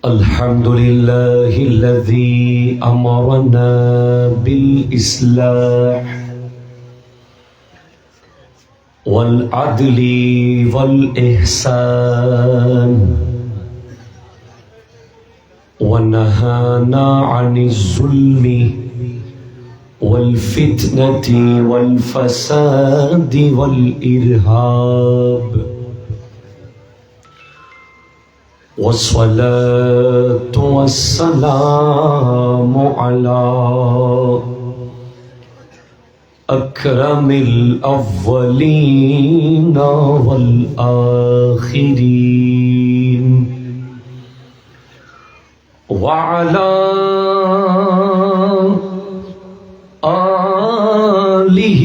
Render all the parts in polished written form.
الحمد لله الذي أمرنا بالإصلاح والعدل والإحسان ونهانا عن الظلم والفتنة والفساد والإرهاب والصلاة والسلام على أكرم الأولين والآخرين وعلى آله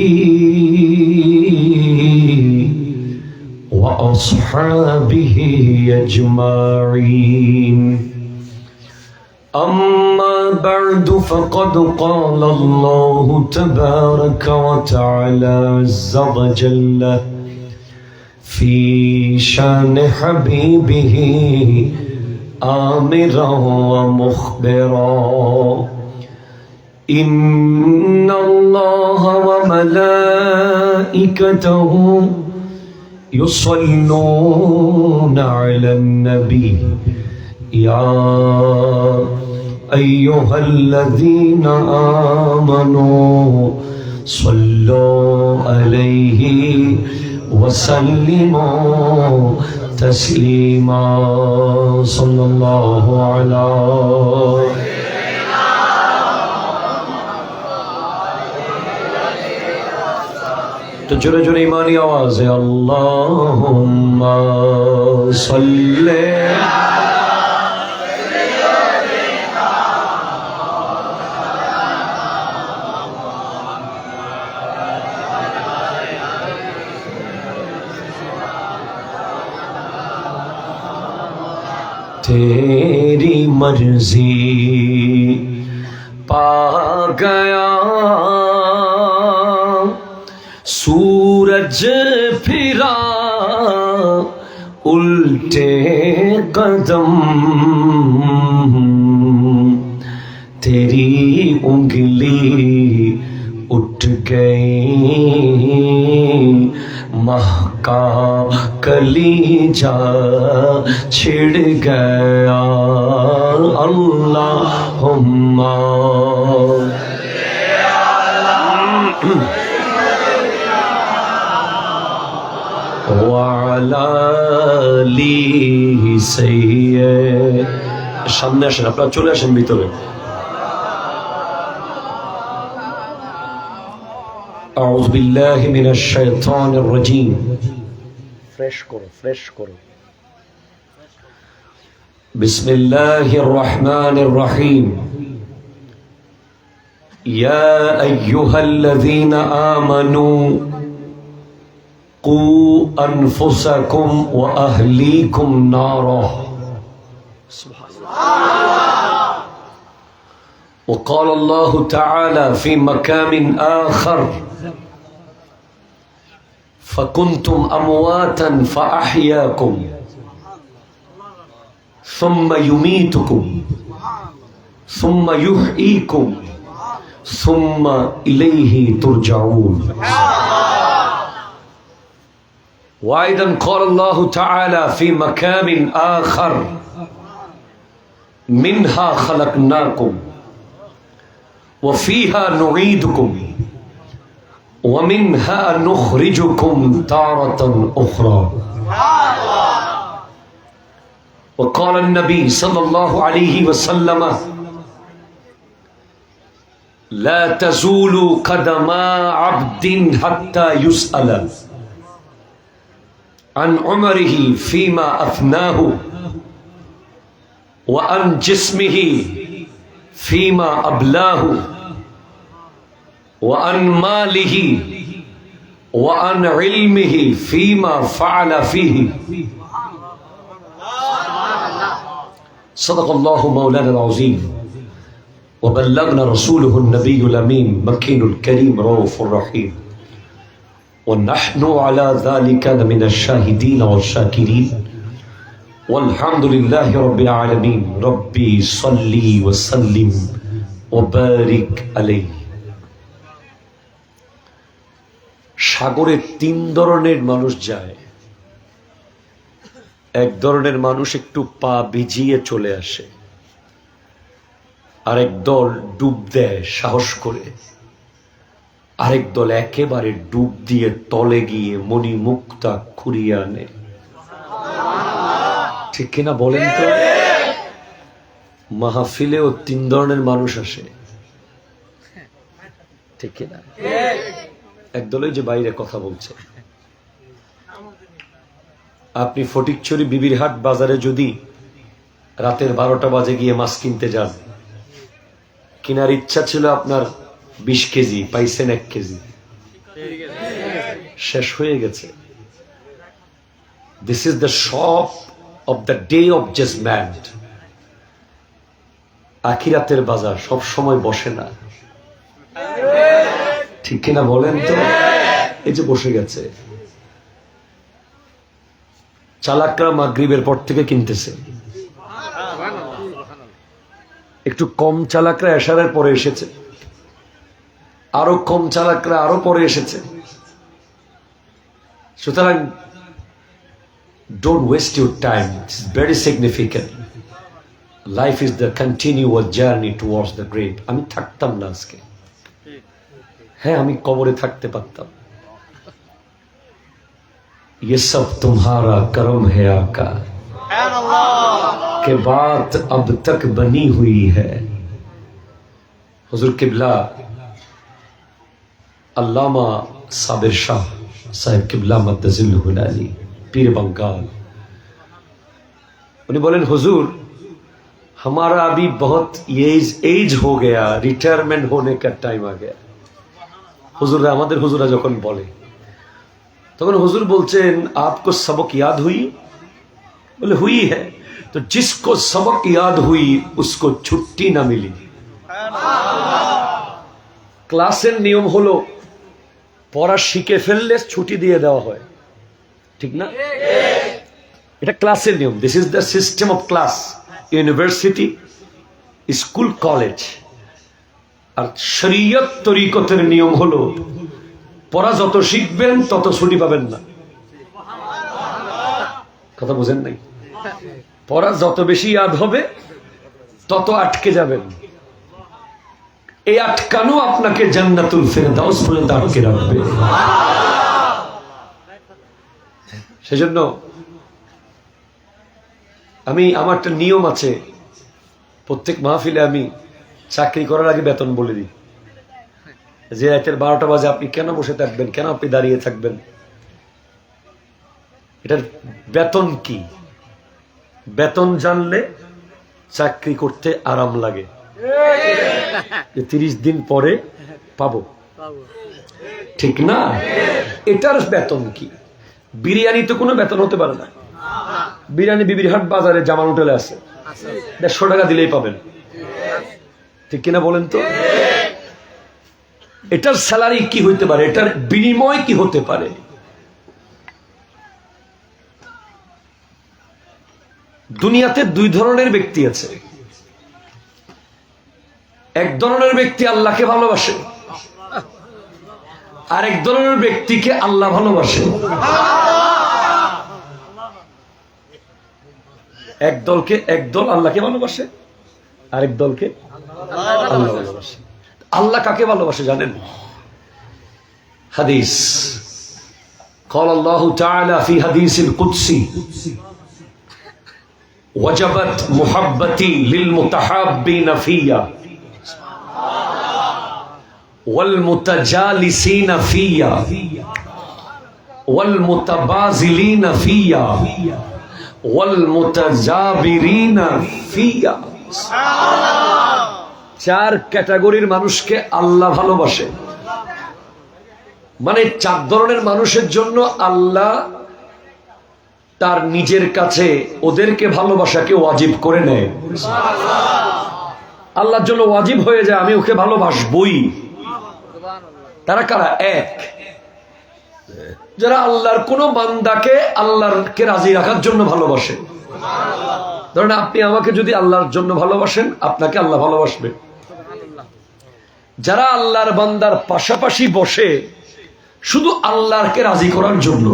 وأصحابه أجمعين أما بعد فقد قال الله تبارك وتعالى عز وجل في شان حبيبه آمرا ومخبرا إن الله وملائكته يصلون على النبي يا أيها الذين آمنوا صلوا عليه وسلموا تسليما صلى الله على تو جرے جرے ایمانی آواز ہے اللہم صلی تیری مرضی پا گیا سورج پھرا الٹے قدم تیری انگلی اٹھ گئی مہکا کلیجہ چھڑ گیا اللہم وعلى آله سيئ সামনে আসেন আপনারা চলে আসেন ভিতরে أعوذ بالله من الشيطان الرجيم فريش করো بسم الله الرحمن الرحيم يا أيها الذين آمنوا قوا أنفسكم وأهليكم نارا سبحان الله وقال الله تعالى في مقام آخر فكنتم أمواتا فأحياكم ثم يميتكم ثم يحييكم ثم إليه ترجعون وأيضا قال الله تعالى في مقام آخر منها خلقناكم وفيها نعيدكم ومنها نخرجكم تارة أخرى وقال النبي صلى الله عليه وسلم لا تزول قدما عبد حتى يسأل عن عمره فيما أفناه وعن جسمه فيما أبلاه وعن ماله وعن علمه فيما فعل فيه صدق الله مولانا العظيم وبلغنا رسوله النبي الأمين مكين الكريم رؤوف الرحيم ونحن على ذلك من الشاهدين والشاكرين ওয়ালহামদুলিল্লাহি রাব্বিল আলামিন। রব্বি সাল্লি ওয়া সাল্লিম ওয়া বারিক আলাইহি। সাগরে তিন ধরনের মানুষ যায়। এক ধরনের মানুষ একটু পা ভিজিয়ে চলে আসে, আরেক দল ডুব দেয় সাহস করে, আরেক দল একেবারে ডুব দিয়ে তলে গিয়ে মণিমুক্তা খুঁড়িয়ে আনে। ঠিক কিনা বলেন তো? মাহফিলেও তিন ধরনের মানুষ আসে, ঠিক কিনা? একদলই যে বাইরে কথা বলছে। আপনি ফটিকছড়ি বিবিরহাট বাজারে যদি রাতের 12টা বাজে গিয়ে মাছ কিনতে যান, কেনার ইচ্ছা ছিল আপনার 20 কেজি, পাইছেন 1 কেজি, শেষ হয়ে গেছে। This is the shop of the day of judgement. আখিরাতের বাজার সব সময় বসে না, ঠিক কিনা বলেন তো? এই যে বসে গেছে। চালাকরা মাগরিবের পর থেকে কিনতেছে, একটু কম চালাকরা এশারের পরে এসেছে, আরো কম চালাকরা আরো পরে এসেছে। সুতরাং don't waste your time. It's very significant. Life is the continuous journey towards the grave. আমি থাকতাম না আজকে, হ্যাঁ আমি কবরে থাকতে পারতাম। ये सब तुम्हारा करम है आका, के बात अब तक बनी हुई है। हुजूर किबला अल्लामा साबिर शाह साहिब किबला मद्दजिल्लुहुल आली पीर बंगाल, उन्हें बोलें हुजूर हमारा अभी बहुत एज हो गया, रिटायरमेंट होने का टाइम आ गया। हुजूर हमारे हुजूरा যখন বলে तब हुजूर बोलছেন आपको सबक याद हुई? बोले हुई है। तो जिसको सबक याद हुई उसको छुट्टी ना मिली। ক্লাসের নিয়ম হলো পড়া শিখে ফেললে ছুটি দিয়ে দেওয়া হয়, ঠিক না? এটা ক্লাসের নিয়ম। This is the system of class, university, school, college. আর শরীয়ত তরিকতের নিয়ম হলো পড়া যত শিখবেন তত ছুটি পাবেন না। কথা বুঝেন নাই? পড়া যত বেশি ইয়াদ হবে তত আটকে যাবেন। এই আটকানো আপনাকে জান্নাতুল ফেরদাউস পর্যন্ত আটকে রাখবে। সেজন্য আমার একটা নিয়ম আছে, প্রত্যেক মাহফিলে আমি চাকরি করার আগে বেতন বলে দিই যে রাতের 12টা বাজে আপনি কেন বসে থাকবেন, কেন আপনি দাঁড়িয়ে থাকবেন, এটার বেতন কি? বেতন জানলে চাকরি করতে আরাম লাগে, যে 30 দিন পরে পাবো, ঠিক না? এটার বেতন কি? বিরিয়ানি তো কোনো বেতন হতে পারে না। বিরিয়ানি বিবিরহাট বাজারে জামান হোটেলে আছে, 150 টাকা দিলেই পাবেন, ঠিক কিনা বলেন তো? এটার স্যালারি কি হইতে পারে? এটার বিনিময় কি হতে পারে? দুনিয়াতে দুই ধরনের ব্যক্তি আছে। এক ধরনের ব্যক্তি আল্লাহকে ভালোবাসে, আর এক ধরনের ব্যক্তিকে আল্লাহ ভালোবাসে। একদল আল্লাহকে ভালোবাসে, আরেক দলকে আল্লাহ ভালোবাসে। আল্লাহ কাকে ভালোবাসে জানেন? হাদিস, قال الله تعالى في حديث القدسي وجبت محبتي للمتحابين فيا والمتجالسين فيا والمتبازلين فيا والمتجابرين فيا। চার ক্যাটাগরির মানুষকে আল্লাহ ভালোবাসে। মানে 4 ধরনের মানুষের জন্য আল্লাহ তার নিজের কাছে ওদেরকে ভালোবাসাকে ওয়াজিব করে নেয়। আল্লাহর জন্য ওয়াজিব হয়ে যায় আমি ওকে ভালোবাসবই। তারা কারা? এক, যারা আল্লাহর কোন বান্দাকে আল্লাহকে রাজি রাখার জন্য ভালোবাসে। ধরেন আপনি আমাকে যদি আল্লাহর জন্য ভালোবাসেন, আপনাকে আল্লাহ ভালোবাসবে। যারা আল্লাহর বান্দার পাশাপাশি বসে শুধু আল্লাহকে রাজি করার জন্য,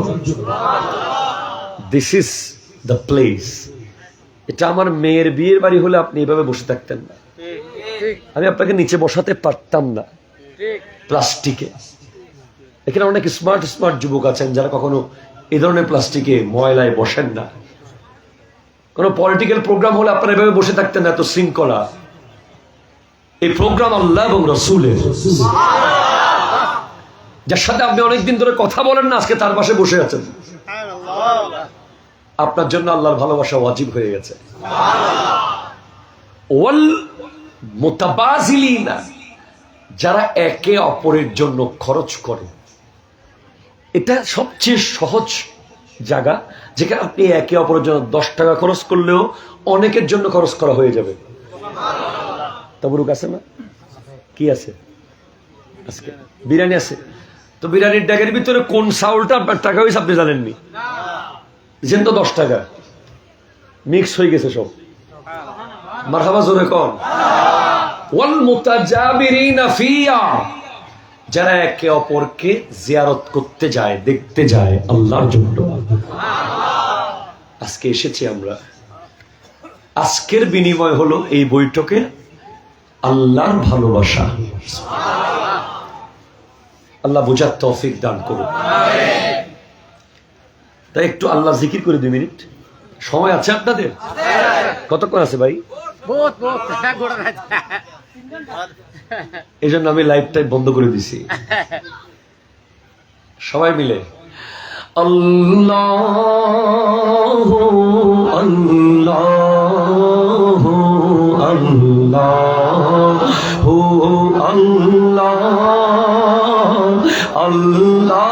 দিস ইজ দ্য প্লেস। এটা আমার মেয়ের বিয়ের বাড়ি হলে আপনি এভাবে বসে থাকতেন না, আমি আপনাকে নিচে বসাতে পারতাম না প্লাস্টিকে। এখানে অনেক স্মার্ট স্মার্ট যুবক আছেন যারা কখনো এই ধরনের প্লাস্টিকে ময়লায় বসেন না। কোন পলিটিক্যাল প্রোগ্রাম হলে আপনারা এভাবে বসে থাকতেন না, এত শৃঙ্খলা। এই প্রোগ্রাম আল্লাহ এবং রসুলের, যার সাথে আপনি অনেকদিন ধরে কথা বলেন না, আজকে তার পাশে বসে আছেন। আপনার জন্য আল্লাহর ভালোবাসা ওয়াজিব হয়ে গেছে। ওয়াল মুতাবাজিলিনা, যারা একে অপরের জন্য খরচ করে, এটা সবচেয়ে সহজ জায়গা যেখানে আপনি একে অপরের জন্য 10 টাকা খরচ করলেও অনেকের জন্য খরচ করা হয়ে যাবে। তাবরুক আছে না? কি আছে আজকে? বিরিয়ানি আছে। তো বিরিয়ানির ড্যাগের ভিতরে কোন চাউলটা আপনার টাকা হয়েছে আপনি জানেননি, যেন তো 10 টাকা মিক্স হয়ে গেছে সব। মারহাবা জোরে কোন। ওয়াল মুতাজাবিরিনা ফিয়া, যারা একে অপরকে জিয়ারত করতে যায়, দেখতে যায় আল্লাহর জন্য। আজকে এসেছি আমরা, আজকের বিনিময় হলো এই বৈঠকে আল্লাহর ভালোবাসা। আল্লাহ বুঝার তৌফিক দান করুন। তাই একটু আল্লাহ জিকির করে 2 মিনিট সময় আছে আপনাদের? কতক্ষণ আছে ভাই? এই জন্য আমি লাইভটাই বন্ধ করে দিছি। সবাই মিলে আল্লাহু আল্লাহু আল্লাহু আল্লাহ আল্লাহ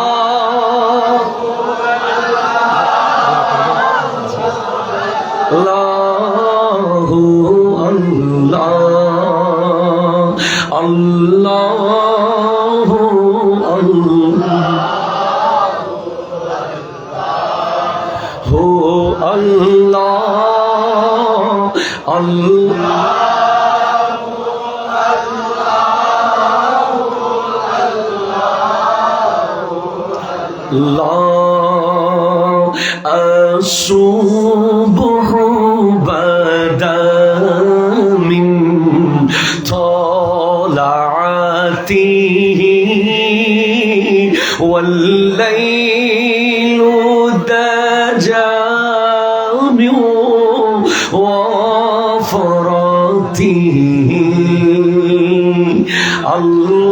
আল্লাহু আল্লাহ আল্লাহু আল্লাহু আল্লাহ আল্লাহ الصبح بدا من طلعته والليل دجى من وفرته الله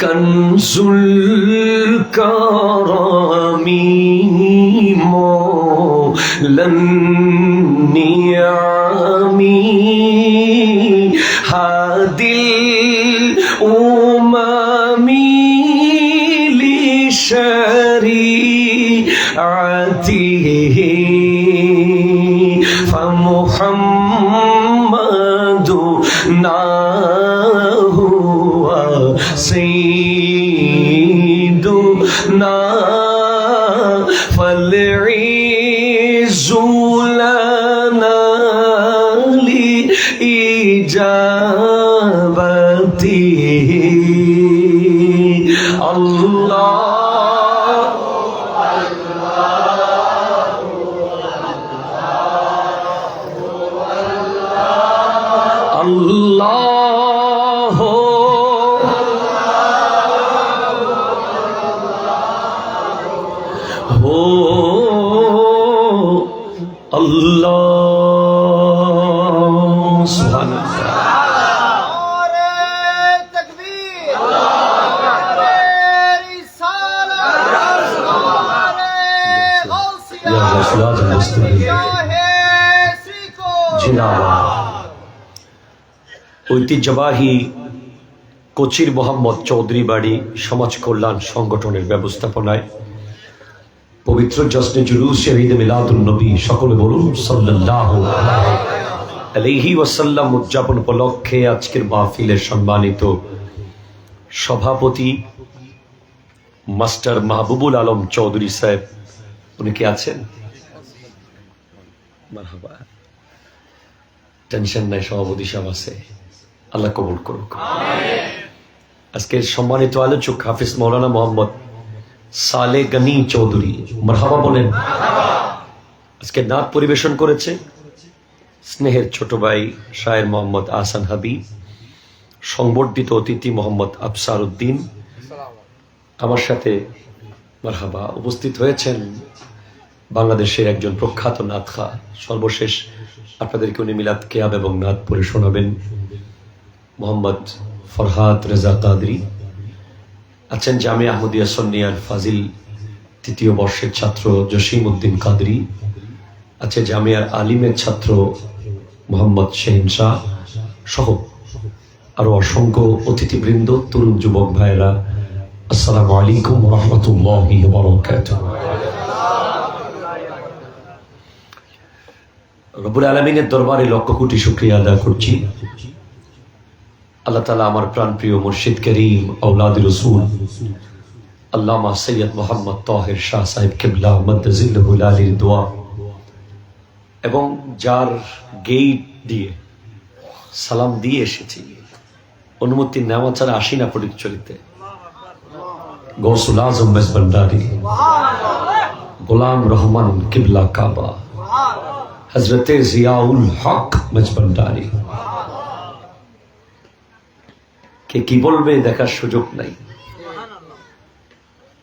كنز الكرم مولى النعم هادي الأمم لشريعته فمحمدنا هو سيدنا فالعز لنا لإجابته الله الله هو الله سبحان الله ঐতিহ্যবাহী কোচির মোহাম্মদ চৌধুরী বাড়ি সমাজ কল্যাণ সংগঠনের ব্যবস্থাপনায় পবিত্র জশ্নে জুলুস শহীদ মিলাদুন নবী, সকলে বলুন সাল্লাল্লাহু আলাইহি ওয়াসাল্লাম উদযাপন উপলক্ষে আজকের মাহফিলের সম্মানিত সভাপতি মাস্টার মাহবুবুল আলম চৌধুরী সাহেব, উনি কি আছেন? মারহাবা, টেনশন নাই, সভাপতি সাহেব আছে, আল্লাহ কবুল করুক। আজকের সম্মানিত আলোচক হাফিজ মৌলানা মোহাম্মদ সালে গনি চৌধুরী, মারহাবা বলেন। আজকে নাত পরিবেশন করেছে স্নেহের ছোট ভাই শায়ের মোহাম্মদ আহসান হাবিব, সংবর্ধিত অতিথি মোহাম্মদ আফসার উদ্দিন। আমার সাথে মারহাবা উপস্থিত হয়েছেন বাংলাদেশের একজন প্রখ্যাত নাতখা, সর্বশেষ আপনাদেরকে উনি মিলাদ কেয়াব এবং নাত পড়ে শোনাবেন, মোহাম্মদ ফরহাদ রেজা কাদরি। আছেন জামিয়া আহমদিয়া সুন্নিয়ার ফাজিল তৃতীয় বর্ষের ছাত্র জসিম উদ্দিন কাদরি। আছে জামিয়ার আলিমের ছাত্র মোহাম্মদ শাহিন শাহ সহ আরো অসংখ্য অতিথিবৃন্দ, তরুণ যুবক ভাইরা, আসসালামু আলাইকুম ওয়া রাহমাতুল্লাহি ওয়া বারাকাতুহু। রব্বুল আলামিনের দরবারে লক্ষ কোটি শুকরিয়া আদায় করছি। আল্লাহ তাআলা আমার প্রাণপ্রিয় মুর্শিদ করিম আওলাদ রাসূল আল্লামা সৈয়দ মোহাম্মদ তাহের শাহ সাহেব কিবলা মাদ্দাজিল্লাহুল আলীর দোয়া এবং যার গেট দিয়ে সালাম দিয়ে এসেছি, অনুমতি নেওয়া ছাড়া আসি না পরিচলিতে, গৌসুল আজম মেজবান্ডারি, গোলাম রহমান কিবলা কাবা, হযরতে জিয়াউল হক মেজবান্ডারি। কে কি বলবে দেখার সুযোগ নাই।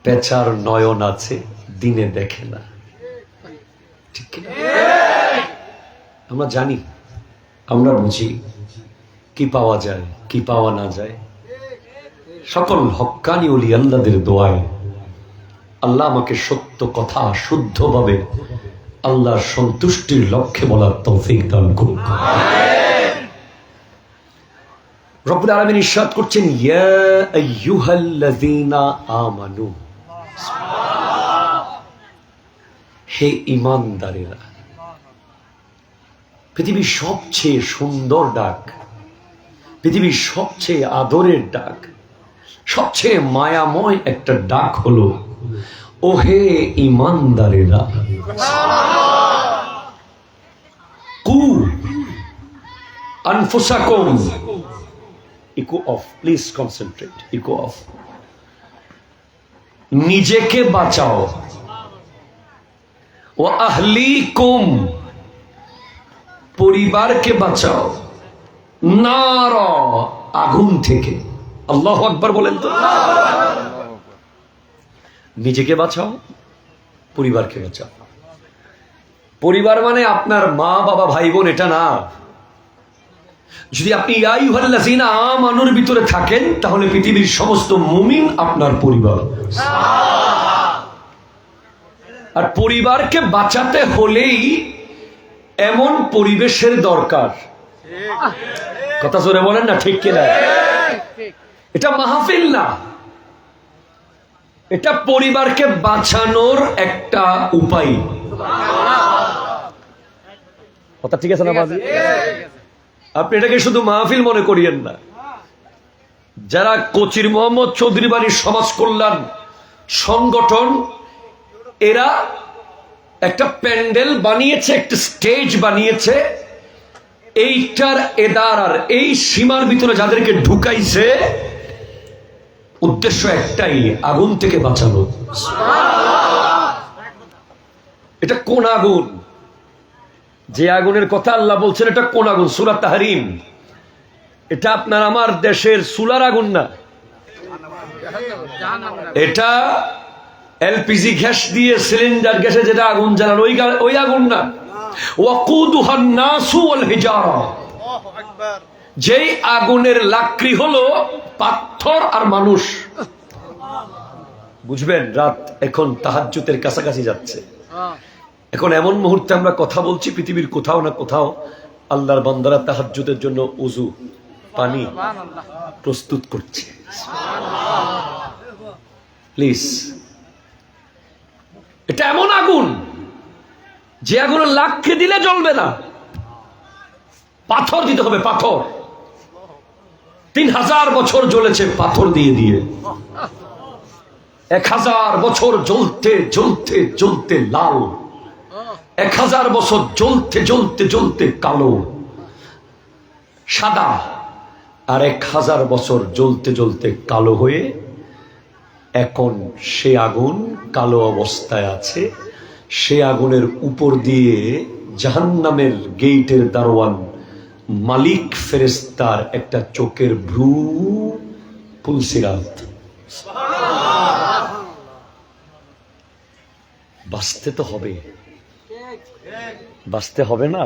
পেঁচার নয়ন আছে, দিনে দেখে না, ঠিক কিনা? আমরা জানি, আমরা বুঝি কি পাওয়া যায়, কি পাওয়া না যায়। সকল হক্কানি ওলি আল্লাহদের দোয়ায় আল্লাহ আমাকে সত্য কথা শুদ্ধভাবে আল্লাহর সন্তুষ্টির লক্ষ্যে বলার তৌফিক দান করুন। রব্বুল আলামিন ইরশাদ করছেন, ইয়া আইয়ুহাল্লাযীনা আমানু, হে ঈমানদারেরা। পৃথিবীর সবচেয়ে সুন্দর ডাক, পৃথিবীর সবচেয়ে আদরের ডাক, সবচেয়ে মায়াময় একটা ডাক হলো, ও হে ঈমানদারেরা। কু আনফুসাকুম, echo off, please concentrate, echo off. নিজেকে বাঁচাও, ও আহলিকুম, পরিবারকে বাঁচাও, নার, আগুন থেকে। আল্লাহু আকবার বলেন তো। নিজেকে বাঁচাও, পরিবারকে বাঁচাও। পরিবার মানে আপনার মা বাবা ভাই বোন, এটা না। যদি আপনি ইয়া আইয়ুহাল্লাযীনা আমানুর ভিতরে থাকেন, তাহলে পৃথিবীর সমস্ত মুমিন আপনার পরিবার। আর পরিবারকে বাঁচাতে হলেই এমন পরিবেশের দরকার। কথা জোরে বলেন না, ঠিক কিনা? এটা মাহফিল না, এটা পরিবারকে বাঁচানোর একটা উপায়। কথা ঠিক আছে না বাজি? আপনি এটাকে শুধু মাহফিল মনে করিয়েন না। যারা কোচির মোহাম্মদ চৌধুরী বাড়ির সমাজ কল্যাণ সংগঠন, এরা একটা প্যান্ডেল বানিয়েছে, একটা স্টেজ বানিয়েছে। এইটার এদারার এই সীমার ভিতরে যাদেরকে ঢুকাইছে, উদ্দেশ্য একটাই, আগুন থেকে বাঁচানো। এটা কোন আগুন? যে আগুনের কথা আল্লাহ বলছেন, এটা কোন আগুন? সূরা তাহরিম। এটা আপনার আমার দেশের চুলার আগুন না, এটা এলপিজি গ্যাস দিয়ে সিলিন্ডার গ্যাসে যেটা আগুন জ্বালান, ওই আগুন না। ওয়াকুদুহান নাসু ওয়াল হিজারা, যেই আগুনের লাকড়ি হলো পাথর আর মানুষ। বুঝবেন, রাত এখন তাহাজ্জুদের কাছাকাছি যাচ্ছে। এখন এমন মুহূর্তে আমরা কথা বলছি, পৃথিবীর কোথাও না কোথাও আল্লাহর বান্দারা তাহাজ্জুদের জন্য উযু পানি প্রস্তুত করছে। প্লিজ এটা এমন আগুন যে আগুনে লাখে দিলে জ্বলবে না, পাথর দিতে হবে, পাথর। 3000 বছর জ্বলেছে পাথর দিয়ে দিয়ে, 1000 বছর জ্বলতে জ্বলতে জ্বলতে লাল, 1000 বছর জ্বলতে জ্বলতে জ্বলতে কালো সাদা, আর 1000 বছর জ্বলতে জ্বলতে কালো হয়ে এখন সে আগুন কালো অবস্থায় আছে। সে আগুনের উপর দিয়ে জাহান্নামের গেইটের দারোয়ান মালিক ফেরেশতার একটা চোখের ভ্রু পুলসিরাত। বাঁচতে তো হবে, বাঁচতে হবে না?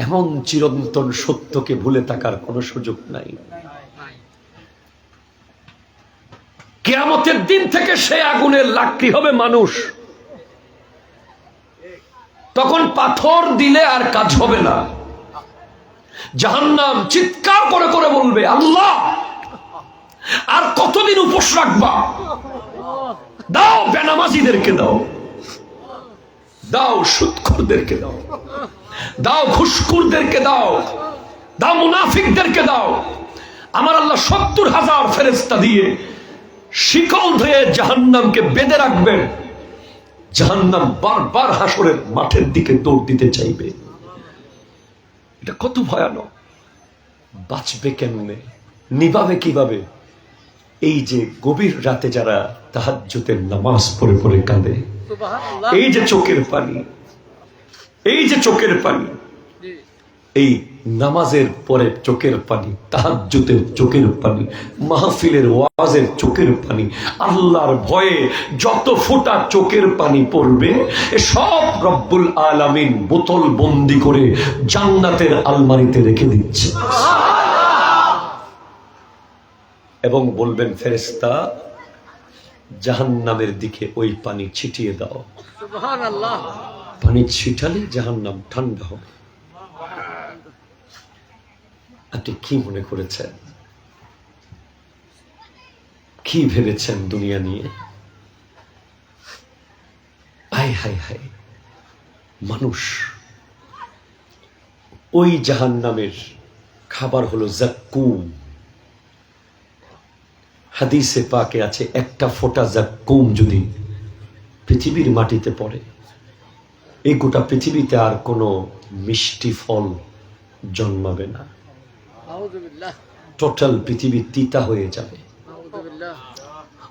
এমন চিরন্তন সত্যকে ভুলে থাকার কোনো সুযোগ নাই। কিয়ামতের দিন থেকে সে আগুনের লাকড়ি হবে মানুষ। তখন পাথর দিলে আর কাজ হবে না। জাহান্নাম চিৎকার করে করে বলবে, আল্লাহ আর কতদিন উপোস রাখবা? দাও বেনামাজিদেরকে দাও, দাও সুদখোরদেরকে দাও, দাও ঘুষখোরদেরকে দাও, দাও মুনাফিকদেরকে দাও। আমার আল্লাহ 70,000 ফেরেশতা দিয়ে শিকল ধরে জাহান্নামকে বেঁধে রাখবেন। জাহান্নাম বারবার হাসরের মাঠের দিকে দৌড় দিতে চাইবে। এটা কত ভয়ানক! বাঁচবে কেমনে, নিভাবে কিভাবে? এই যে গভীর রাতে যারা তাহাজ্জুদের নামাজ পড়ে পড়ে কাঁদে, এই যে চোখের পানি, এই যে চোখের পানি, এই নামাজের পরে চোখের পানি, তাহাজ্জুদের চোখের পানি, মাহফিলের ওয়াজের চোখের পানি, আল্লাহর ভয়ে যত ফোঁটা চোখের পানি পড়বে সব রব্বুল আলামিন বোতল বন্দি করে জান্নাতের আলমারিতে রেখে দিচ্ছে। এবং বলবেন, ফেরেশতা জাহান্নামের দিকে ওই পানি ছিটিয়ে দাও। সুবহানাল্লাহ। পানি ছিটালে জাহান্নাম ঠান্ডা হবে। আপনি কি মনে করেছেন, কি ভেবেছেন দুনিয়া নিয়ে? হায় হায় হায়, মানুষ ওই জাহান্নামের খাবার হলো জাক্কুম। হাদিসে পাকে আছে, একটা ফোঁটা জাক্কুম যদি পৃথিবীর মাটিতে পড়ে, এই গোটা পৃথিবীতে আর কোনো মিষ্টি ফল জন্মাবে না। টোটাল পৃথিবী তিতা হয়ে যাবে।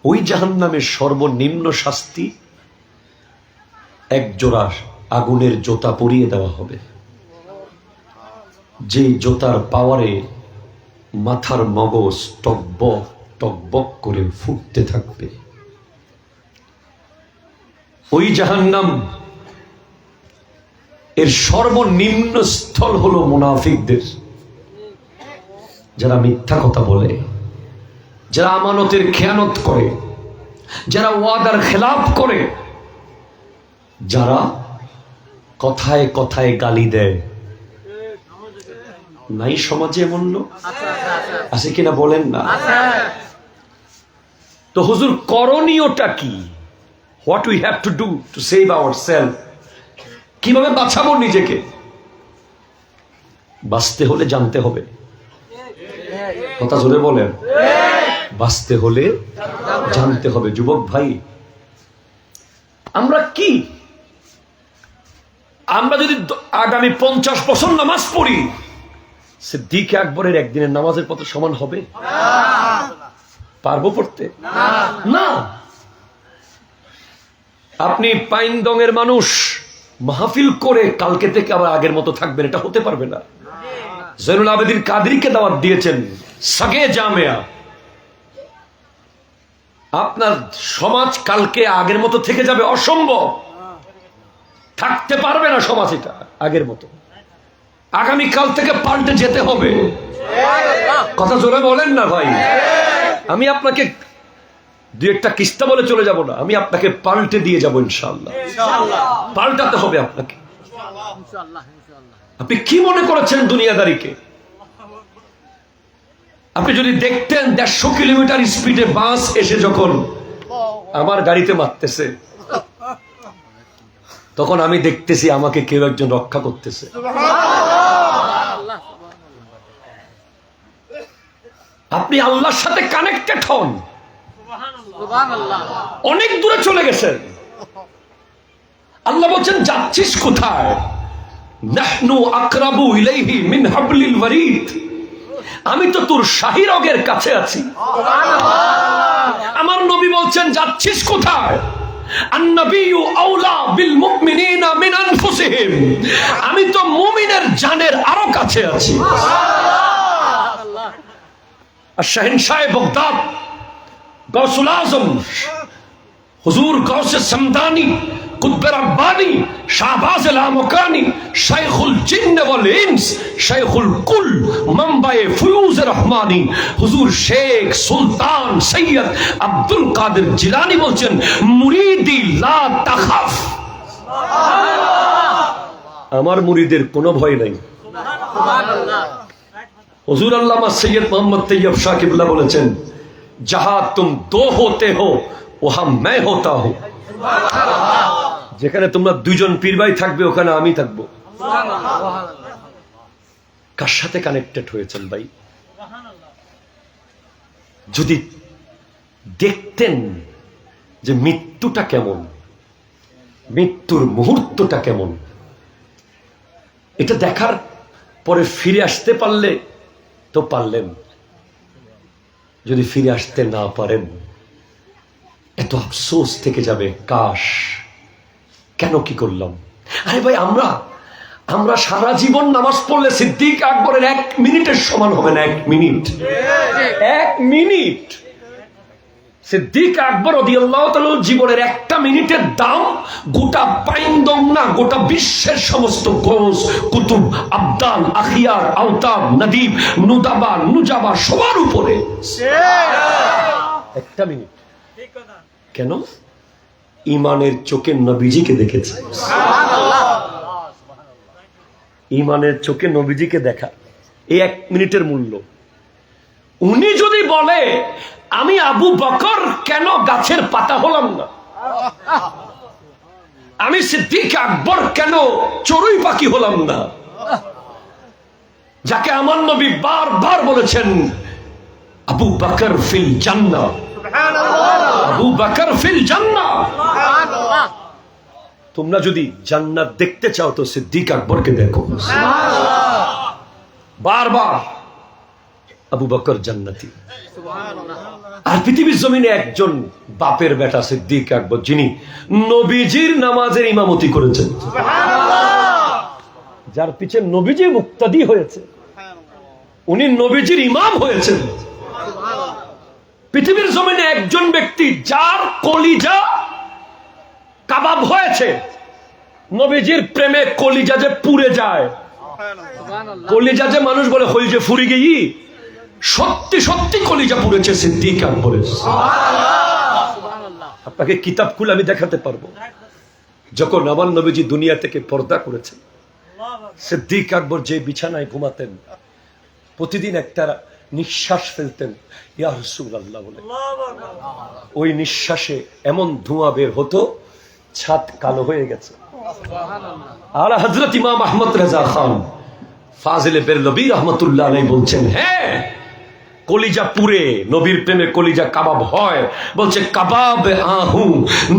ওই জাহান্নামের সর্বনিম্ন শাস্তি এক জোড়া আগুনের জোতা পরিয়ে দেওয়া হবে, যে জোতার পাওয়ারে মাথার মগজ টকবক টকবক করে ফুটতে থাকবে। ওই জাহান্নাম এর সর্বনিম্ন স্থল হলো মুনাফিকদের, যারা মিথ্যা কথা বলে, যারা আমানতের খেয়ানত করে, যারা ওয়াদার খেলাফ করে, যারা কথায় কথায় গালি দেয়। নাই সমাজে এমন লোক আছে কিনা বলেন না? তো হুজুর করণীয়টা কি? What we have to do to save ourself? কিভাবে বাঁচাবো নিজেকে? বাঁচতে হলে জানতে হবে। কথা জোরে বলেন। বাঁচতে হলে জানতে হবে। যুবক ভাই, আমরা কি, আমরা যদি আগামী 50 বছর নামাজ পড়ি, সিদ্দিক আকবরের একদিনের নামাজের পথে সমান হবে? পারবো পড়তে? না। আপনি পাইনদংয়ের মানুষ, মাহফিল করে কালকে থেকে আবার আগের মতো থাকবেন, এটা হতে পারবে না। জয়নুল আবেদিন কাদরিকে দাওয়াত দিয়েছেন সাগে জামেয়া, আপনার সমাজ কালকে আগের মতো থেকে যাবে? অসম্ভব, থাকতে পারবে না সমাজ এটা আগের মতো। আগামীকাল থেকে পাল্টে যেতে হবে। কথা জোরে বলেন না ভাই। আমি আপনাকে দু একটা কিস্তা বলে চলে যাব না, আমি আপনাকে পাল্টে দিয়ে যাব ইনশাআল্লাহ। পাল্টাতে হবে আপনাকে। আপনি কি মনে করেছেন দুনিয়াদারিকে? আপনি যদি দেখতেন 150 কিলোমিটার স্পিডে বাস এসে যখন আমার গাড়িতে মারতেছে, তখন আমি দেখতেছি আমাকে কেউ একজন রক্ষা করতেছে। আপনি আল্লাহর সাথে কানেক্টেড হন, অনেক দূরে চলে গেছেন। আল্লাহ বলছেন যাচ্ছিস কোথায়? নাহনু আকরাবু ইলাইহি মিন হাবলিল ওয়ারিদ, আমি তো তোর শাহী রগের কাছে আছি। আমার নবী বলছেন যাচ্ছিস কোথায়? আন-নাবিয়্যু আওলা বিল মুমিনিনা মিন আনফুসিহিম, আমি তো মুমিনের জানের আরো কাছে আছি। আর শাহেনশাহ বাগদাদ গৌসুল আজম হুজুর গৌসে সমদানি কুতবে রব্বানি শাহবাজ লামকানি শাইখুল জিন্ন ওয়াল ইনস শাইখুল কুল মানবায়ে ফুয়ুজ রহমানি হুজুর শেখ সুলতান সৈয়দ আব্দুল কাদের জিলানী বলছেন মুরিদি লা তাখাফ, আমার মুরিদের কোনো ভয় নাই। হুজুর আল্লামা সৈয়দ মোহাম্মদ তৈয়ব শাহ কিবলা বলেছেন जहां तुम दो होते हो वहां मैं होता हूं, যেখানে তোমরা দুইজন পীর ভাই থাকবে ওখানে আমি থাকবো। কার সাথে কানেক্টেড হয়েছেন ভাই? যদি দেখতেন যে মৃত্যুটা কেমন, মৃত্যুর মুহূর্তটা কেমন, এটা দেখার পরে ফিরে আসতে পারলে তো পারলেন, যদি ফিরে আসতে না পারেন এত আফসোস থেকে যাবে, কাশ কেন কি করলাম। আরে ভাই আমরা সারা জীবন নামাজ পড়লে সিদ্দিক আকবরের 1 মিনিটের সমান হবে না। 1 মিনিট, 1 মিনিট সিদ্দিক আকবর রাদিয়াল্লাহু তাআলা জীবনের 1টা মিনিটের দাম গোটা পাইন্দম না, গোটা বিশ্বের সমস্ত গোস কুতুব আবদাল আখিয়ার আওতাব নদীব নুদাবা নুজাবা সবার উপরে 1টা মিনিট। কেন? ইমানের চোখে নবীজিকে দেখেছে। ইমানের চোখে নবীজিকে দেখা, এই 1 মিনিটের মূল্য। উনি যদি বলে আমি আবু বকর কেন গাছের পাতা হলাম না, আমি সিদ্দিক আকবর কেন চড়ুই পাখি হলাম না, যাকে আমার নবী বারবার বলেছেন আবু বকর ফিল জান্নাহ, আবু বকর ফিল জান্নাহ। তোমরা যদি জান্নাত দেখতে চাও তো সিদ্দিক আকবরকে দেখো, বারবার আবু বকর জান্নাতি। আর পৃথিবীর জমিনে একজন বাপের বেটা সিদ্দিক আকবর, যিনি নবীজির নামাজের ইমামতি করেছেন, যার পিছে নবীজি মুক্তাদি হয়েছে, উনি নবীজির ইমাম হয়েছেন। পৃথিবীর জমিনে একজন ব্যক্তি যার কলিজা কাবাব হয়েছে, নবীজির প্রেমে কলিজা যে পুড়ে যায়, কলিজা যে মানুষ বলে হই যে ফুরি গেই, সত্যি সত্যি কলিজা পুড়েছে সিদ্দিক আকবরের। আপনাকে কিতাব খুলে আমি দেখাতে পারবো, যখন আমার নবীজি দুনিয়া থেকে পর্দা করেছেন, সিদ্দিক আকবর যে বিছানায় ঘুমাতেন প্রতিদিন একটা নিঃশ্বাস ফেলতেন ইয়া রাসূলুল্লাহ বলে, ওই নিঃশ্বাসে এমন ধোঁয়া বের হতো ছাদ কালো হয়ে গেছে। আর হযরত ইমাম আহমদ রেজা খান ফাজিলে বেরলভী রহমাতুল্লাহ আলাইহি বলছেন, হ্যাঁ কলিজা পুরে নবীর প্রেমে কলিজা কাবাব হয়। বলছে কাবাব আহু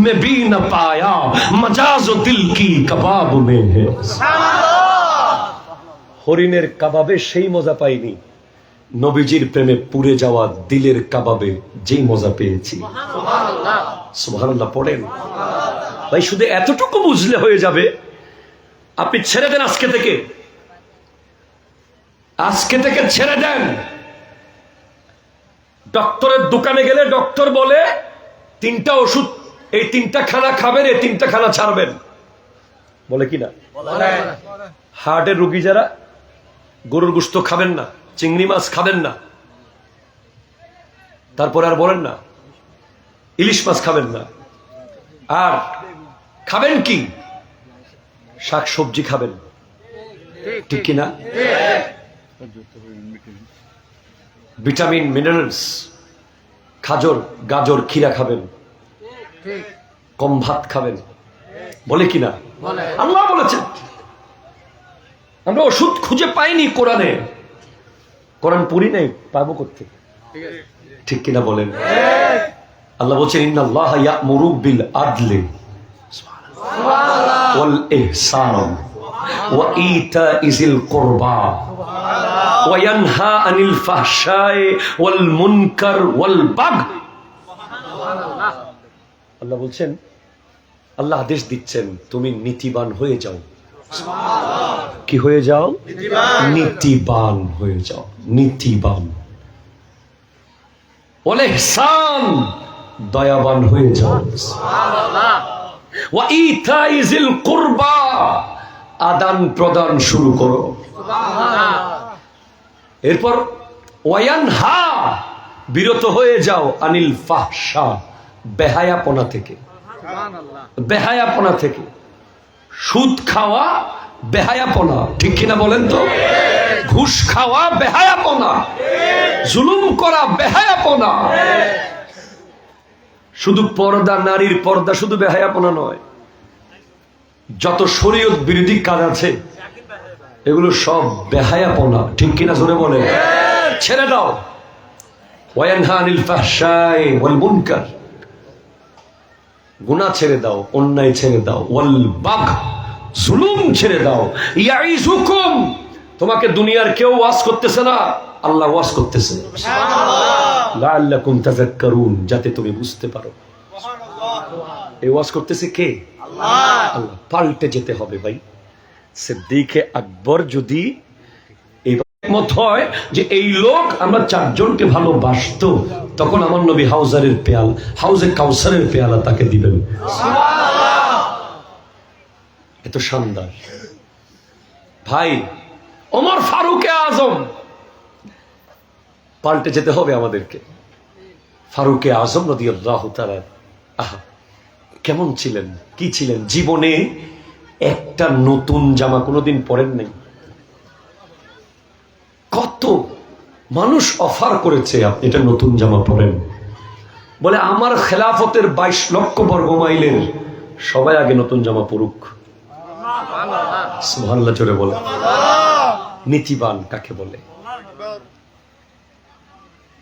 মে ভি না পায়া মজাজ দিল কি কাবাব মে হে। হরিণের কাবাবে সেই মজা পাইনি, নবীজির প্রেমে পুড়ে যাওয়া দিলের কাবাবে যেই মজা পেয়েছি। সুবহানাল্লাহ পড়েন ভাই। শুধু এতটুকু বুঝলে হয়ে যাবে, আপনি ছেড়ে দেন আজকে থেকে, আজকে থেকে ছেড়ে দেন। ডক্টরের দোকানে গেলে ডক্টর বলে 3টা ওষুধ, এই 3টা খানা খাবেন, এই 3টা খানা ছাড়বেন, বলে কিনা? হার্টের রোগী যারা গরুর গোশত খাবেন না, চিংড়ি মাছ খাবেন না, তারপরে আর বলেন না ইলিশ মাছ খাবেন না, আর খাবেন কি? শাক সবজি খাবেন, ঠিক কিনা? ভিটামিন মিনারেলস, খাজর গাজর খিরা খাবেন, কম ভাত খাবেন, বলে কিনা? আল্লাহ বলেছেন। আমরা ওষুধ খুঁজে পাইনি কোরআনে, কোরআন পড়ি নাই, পাবো করতে, ঠিক কিনা বলেন? আল্লাহ বলছেন ইন্নাল্লাহা ইয়া'মুরু বিল আদলি ওয়াল ইহসান ওয়া ইতাইজিল কুরবা ওয়া ইয়ানহা আনিল ফাহশাই ওয়াল মুনকার ওয়াল বাগয়। আল্লাহ বলছেন, আল্লাহ আদেশ দিচ্ছেন তুমি নীতিবান হয়ে যাও। কি হয়ে যাও? নীতিবান হয়ে যাও, নীতিবান। ওয়াল ইহসান, দয়াবান হয়ে যাও। ওয়া ইতাইজিল কুরবা, আদান প্রদান শুরু করো। এরপর ওয়ায়ানহা, বিরত হয়ে যাও, আনিল ফাহশা, বেহায়াপনা থেকে। বেহায়াপনা থেকে, সুদ খাওয়া বেহায়াপনা, ঠিক কিনা বলেন তো? ঘুষ খাওয়া বেহায়াপনা, জুলুম করা বেহায়াপনা। শুধু পর্দা, নারীর পর্দা শুধু বেহায়াপনা নয়, যত শরীয়ত বিরোধী কাজ আছে এগুলো সব বেহায়াপনা, ঠিক কিনা জোরে বলে? ছেড়ে দাও। ওয়ায়ানহা আনিল ফাহশাই ওয়াল মুনকার, গুনাহ ছেড়ে দাও, অন্যায় ছেড়ে দাও। ওয়াল বাগয়, জুলুম ছেড়ে দাও। ইয়াইজুকুম, তোমাকে দুনিয়ার কেউ ওয়াজ করতেছে না, আল্লাহ ওয়াজ করতেছে। লাআল্লাকুম তাযাক্কারুন, যাতে তুমি বুঝতে পারো। এই ওয়াজ করতেছে কে? আল্লাহ। পাল্টে যেতে হবে ভাই। সিদ্দিক আকবর যদি একমত হয় যে এই লোক আমরা চারজনকে ভালোবাসতো, তখন আমার নবী হাউজে কাউসারের পেয়ালা তাকে দিবেন। এত শানদার ভাই। ওমর ফারুক আজম, পাল্টে যেতে হবে আমাদেরকে। ফারুক আজম রাদিয়াল্লাহু তাআলা, আহা কেমন ছিলেন, কি ছিলেন! জীবনে একটা নতুন জামা কোনোদিন পরেন নাই। কত মানুষ অফার করেছে আপনি এটা নতুন জামা পরেন, বলে আমার খেলাফতের 22 লক্ষ বর্গ মাইলের সবাই আগে নতুন জামা পরুক। সুবহানাল্লাহ জোরে বলে। নীতিবান কাকে বলে?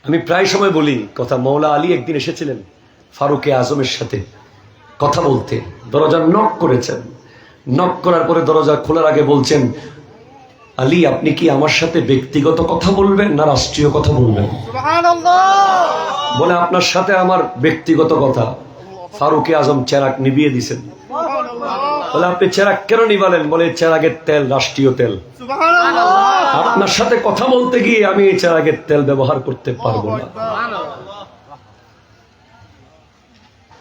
আমি প্রায় সময় বলি কথা, মৌলা আলী একদিন এসেছিলেন ফারুকে আজমের সাথে কথা বলতে, দরজা নক করেছেন। নক করার পরে দরজা খোলার আগে বলছেন, আলী আপনি কি আমার সাথে ব্যক্তিগত কথা বলবেন না রাষ্ট্রীয় কথা বলবেন? বলে আপনার সাথে আমার ব্যক্তিগত কথা। ফারুকে আজম চেরাগ নিভিয়ে দিছেন। বলে আপনি চেরাগ কেন নিবালেন? বলে চেরাগের তেল রাষ্ট্রীয় তেল, আপনার সাথে কথা বলতে গিয়ে আমি এই চেরাগের তেল ব্যবহার করতে পারবো না।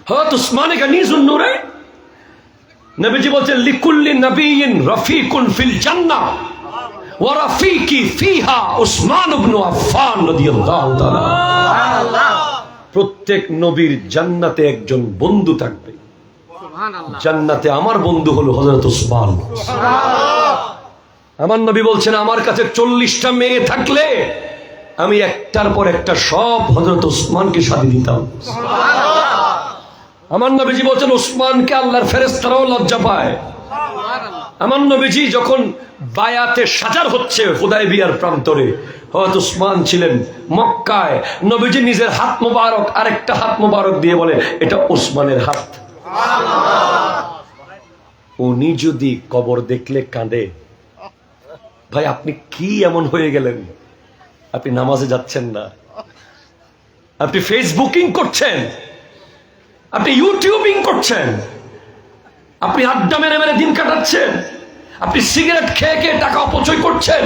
হযরত উসমান গনি যুন্নুরাইন, নবীজি বলেন লিকুল্লি নবিয়্যিন রাফিকুন ফিল জান্নাহ ওয়া রাফিকি ফিহা উসমান ইবনে আফফান রাদিয়াল্লাহু তাআলা। প্রত্যেক নবীর জান্নাতে একজন বন্ধু থাকবে। জান্নাতে আমার বন্ধু হলো হযরত উসমান। আমার নবী বলছেন আমার কাছে 40টা মেয়ে থাকলে আমি একটার পর একটা সব হযরত উসমানকে শাদী দিতাম। আমার নবীজি বলছেন উসমানকে আল্লাহর ফেরেশতারাও লজ্জা পায়। আমার নবীজি যখন বায়াতে সাজার হচ্ছে হুদায়বিয়ার প্রান্তরে, হযরত উসমান ছিলেন মক্কায়। নবীজি নিজের হাত মোবারক আরেকটা হাত মোবারক দিয়ে বলে এটা উসমানের হাত। উনি যদি কবর দেখলে কাঁদে, ভাই আপনি কি এমন হয়ে গেলেন? আপনি নামাজে যাচ্ছেন না, আপনি ফেসবুকিং করছেন, আপনি ইউটিউবিং করছেন, আপনি আড্ডা মেরে মেরে দিন কাটাচ্ছেন, আপনি সিগারেট খেয়ে খেয়ে টাকা অপচয় করছেন,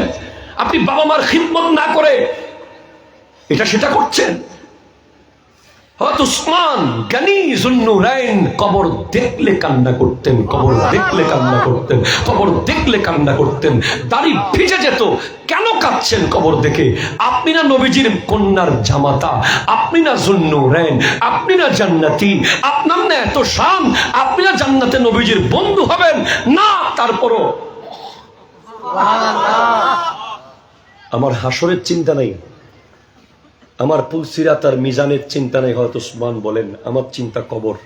আপনি বাবা মার খিদমত না করে এটা সেটা করছেন। হযরত উসমান গনি যুন্নুরাইন কবর দেখলে কান্না করতেন, কবর দেখলে কান্না করতেন, কবর দেখলে কান্না করতেন। দাড়ি ভিজে যেত। কেন কাঁদছেন কবর দেখে? আপনি না নবীজির কন্যার জামাতা, আপনি না যুন্নুরাইন, আপনি না জান্নাতি, আপনার না এত শান, আপনি না জান্নাতে নবীজির বন্ধু হবেন না? তারপরও আমার হাসরের চিন্তা নাই, আমার পুলসিরাত আর মিজানের চিন্তা নেই। হযরত উসমান বলেন আমার চিন্তা কবর।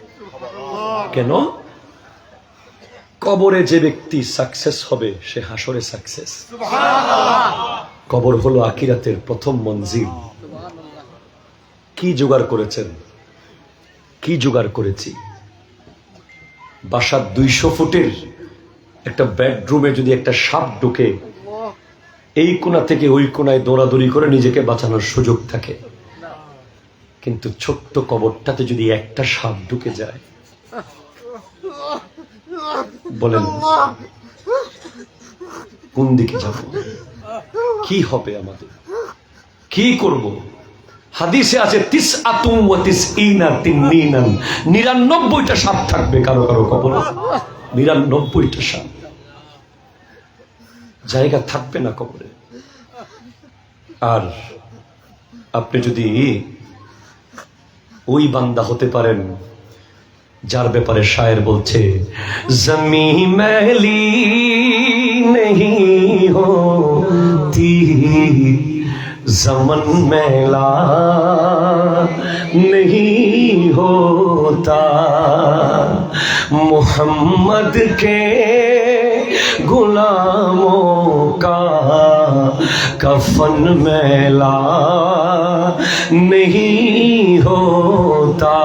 কেন? কবরে যে ব্যক্তি সাকসেস হবে সে হাসরে সাকসেস। কবর হলো আখিরাতের প্রথম মঞ্জিল। কি জোগাড় করেছেন? কি জোগাড় করেছি? বাসার 200 ফুটের একটা বেডরুমে যদি একটা সাপ ঢুকে, এই কোণা থেকে ওই কোণায় দৌড়াদৌড়ি করে নিজেকে বাঁচানোর সুযোগ থাকে, কিন্তু ছোট্ট কবরটাতে যদি একটা সাপ ঢুকে যায়, বলেন কোন দিকে যাব? কি হবে আমাদের? কি করব? হাদিসে আছে 99টা সাপ থাকবে কারো কারো কবরে। 99টা সাপ। জায়গা থাকবে না কবরে। আর আপনি যদি ওই বান্দা হতে পারেন যার ব্যাপারে শায়ের বলছে, জমি মেলি নেহি হোতি জমন মেলা नहीं होता, मोहम्मद के गुलामों का कफन मैला नहीं होता,